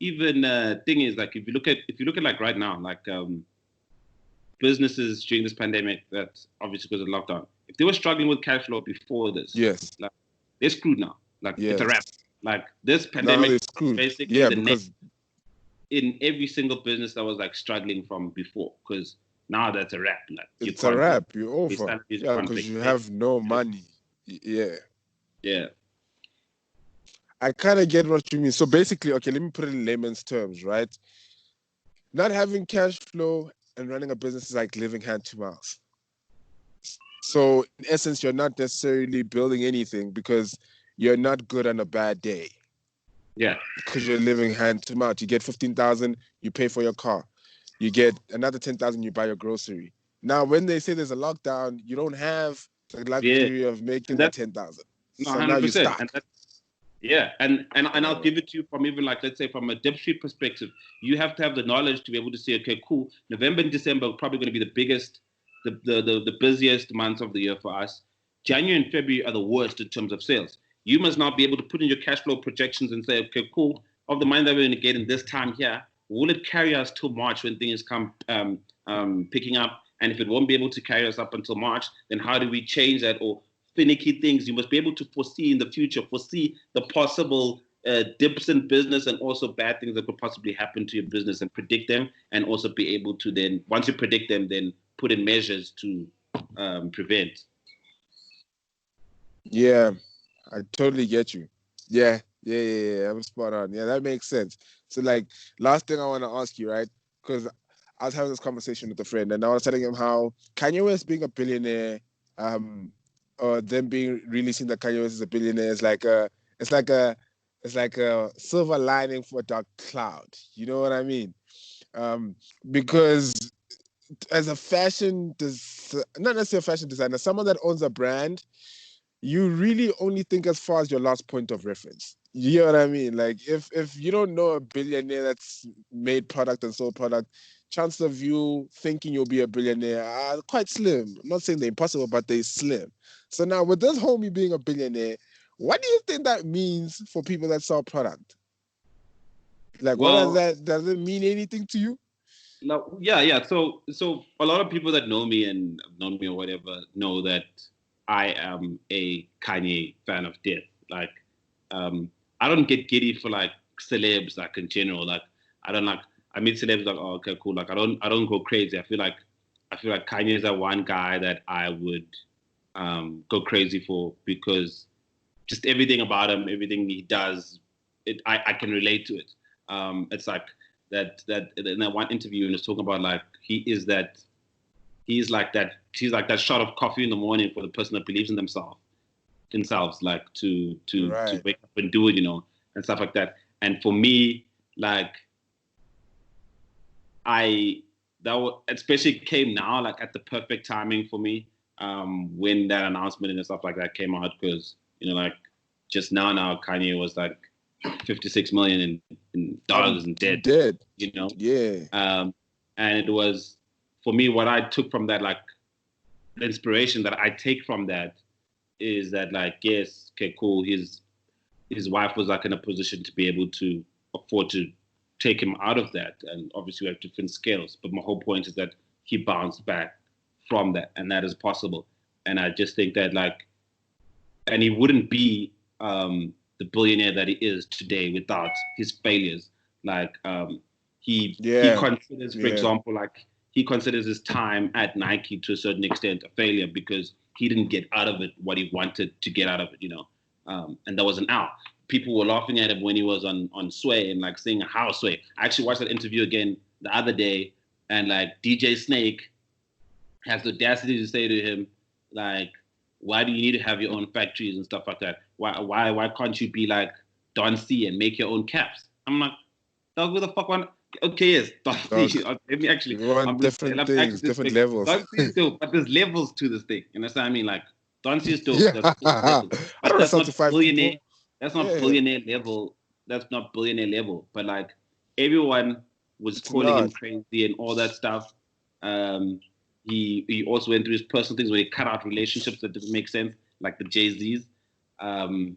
even thing is like if you look at like right now, like businesses during this pandemic, that's obviously because of lockdown. If they were struggling with cash flow before this, like they're screwed now. Like it's a wrap. Like this pandemic basically because in every single business that was like struggling from before, because now that's a wrap. Like it's a wrap. You're over. Yeah, because you have no money. Yeah. I kind of get what you mean. So basically, okay, let me put it in layman's terms, right? Not having cash flow and running a business is like living hand to mouth. So in essence, you're not necessarily building anything because you're not good on a bad day. Yeah. Because you're living hand to mouth. You get 15,000, you pay for your car. You get another 10,000, you buy your grocery. Now, when they say there's a lockdown, you don't have the luxury of making that 10,000. No, so 100%. Now you're stuck. And I'll give it to you from even like, let's say from a DIPSTREET perspective, you have to have the knowledge to be able to say, okay, cool, November and December are probably going to be the biggest, the busiest months of the year for us. January and February are the worst in terms of sales. You must now be able to put in your cash flow projections and say, okay, cool, of the money that we're going to get in this time here, will it carry us till March when things come picking up? And if it won't be able to carry us up until March, then how do we change that? Or finicky things. You must be able to foresee in the future, foresee the possible dips in business and also bad things that could possibly happen to your business and predict them, and also be able to then, once you predict them, then put in measures to prevent. Yeah, I totally get you. Yeah, I'm spot on. Yeah, that makes sense. So like, last thing I want to ask you, right? Because I was having this conversation with a friend and I was telling him how Kanye West being a billionaire, or them being releasing that Kanye West is a billionaire is like a silver lining for a dark cloud. You know what I mean? Because as a not necessarily a fashion designer, someone that owns a brand, you really only think as far as your last point of reference. You know what I mean? Like if you don't know a billionaire that's made product and sold product, chances of you thinking you'll be a billionaire are quite slim. I'm not saying they're impossible, but they're slim. So now with this homie being a billionaire, what do you think that means for people that sell product? Like, Well, does it mean anything to you? no, yeah. So a lot of people that know me and have known me or whatever know that I am a Kanye fan of death. Like, I don't get giddy for like celebs, like in general. Like, I don't like. I meet celebs like, oh, okay, cool. Like, I don't go crazy. I feel like Kanye is that one guy that I would go crazy for, because just everything about him, everything he does, I can relate to it. It's like that in that one interview, and was talking about like he's like that shot of coffee in the morning for the person that believes in themselves, like to wake up and do it, you know, and stuff like that. And for me, like especially came now, like at the perfect timing for me, when that announcement and stuff like that came out, because, you know, like just now Kanye was like $56 million in dollars and dead, you know? Yeah. And it was, for me, what I took from that, like the inspiration that I take from that is that, like, yes, okay, cool. His wife was like in a position to be able to afford to take him out of that. And obviously we have different scales, but my whole point is that he bounced back from that, and that is possible. And I just think that, like, and he wouldn't be, the billionaire that he is today without his failures. Like, he considers, for example, like he considers his time at Nike to a certain extent a failure, because he didn't get out of it what he wanted to get out of it, you know. And that was an out. People were laughing at him when he was on Sway and like saying, how Sway? I actually watched that interview again the other day, and like DJ Snake has the audacity to say to him, like, why do you need to have your own factories and stuff like that? Why can't you be like Don C and make your own caps? I'm like, dog, who the fuck want? Okay, yes, Don C. Let me actually. Different things, different levels. Don C is dope, but there's levels to this thing. You know what I mean? Like, Don C is dope. Yeah. But that's not billionaire. People. That's not billionaire level. That's not billionaire level. But like, everyone was calling him crazy and all that stuff. He also went through his personal things where he cut out relationships that didn't make sense, like the Jay-Z's. And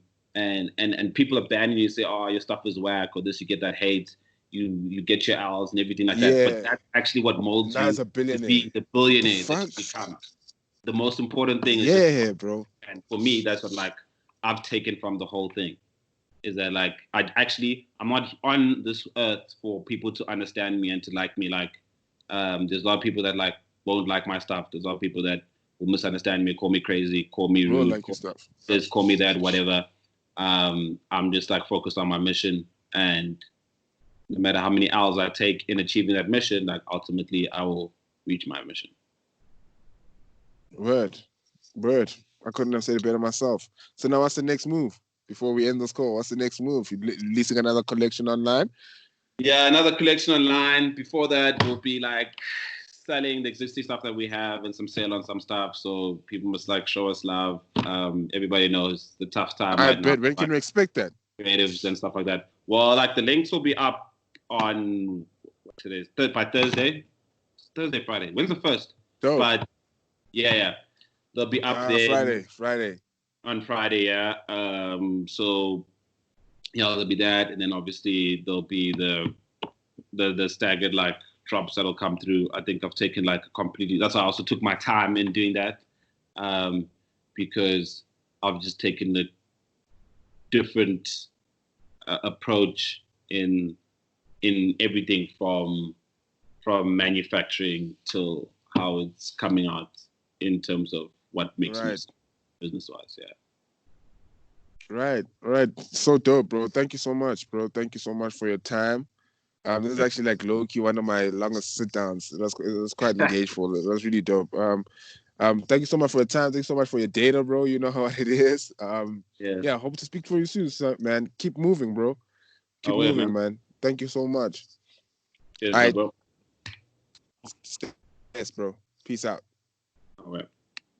people abandon you, say, oh, your stuff is whack, or this, you get that hate, you get your L's and everything like that. But that's actually what molds you as a billionaire. To be the billionaire that you become. The most important thing is bro. And for me, that's what like I've taken from the whole thing, is that like I'm not on this earth for people to understand me and to like me. Like, there's a lot of people that like won't like my stuff. There's a lot of people that will misunderstand me, call me crazy, call me rude, like call me that, whatever. I'm just like focused on my mission, and no matter how many hours I take in achieving that mission, like ultimately I will reach my mission. Word. I couldn't have said it better myself. So now what's the next move? Before we end this call, what's the next move? You're releasing another collection online? Yeah, another collection online. Before that, we'll be like selling the existing stuff that we have and some sale on some stuff. So people must like show us love. Everybody knows the tough time right now. When can we expect that? Creatives and stuff like that. Well, like the links will be up on by Thursday. Friday. When's the first? Dope. But yeah. They'll be up there. Friday. On Friday, yeah. So there'll be that, and then obviously there'll be the staggered like drops that'll come through. I think I've taken like a completely. That's why I also took my time in doing that, because I've just taken the different approach in everything from manufacturing till how it's coming out in terms of what makes sense business-wise. Yeah. Right. So dope, bro. Thank you so much, bro. Thank you so much for your time. This is actually like low-key one of my longest sit-downs. It was quite engageful. It was really dope. Thank you so much for your time. Thank you so much for your data, bro. You know how it is. Yes. Yeah, hope to speak for you soon, man. Keep moving, bro. Keep moving, man. Thank you so much. Yes, bro. Yes, bro. Peace out. All right.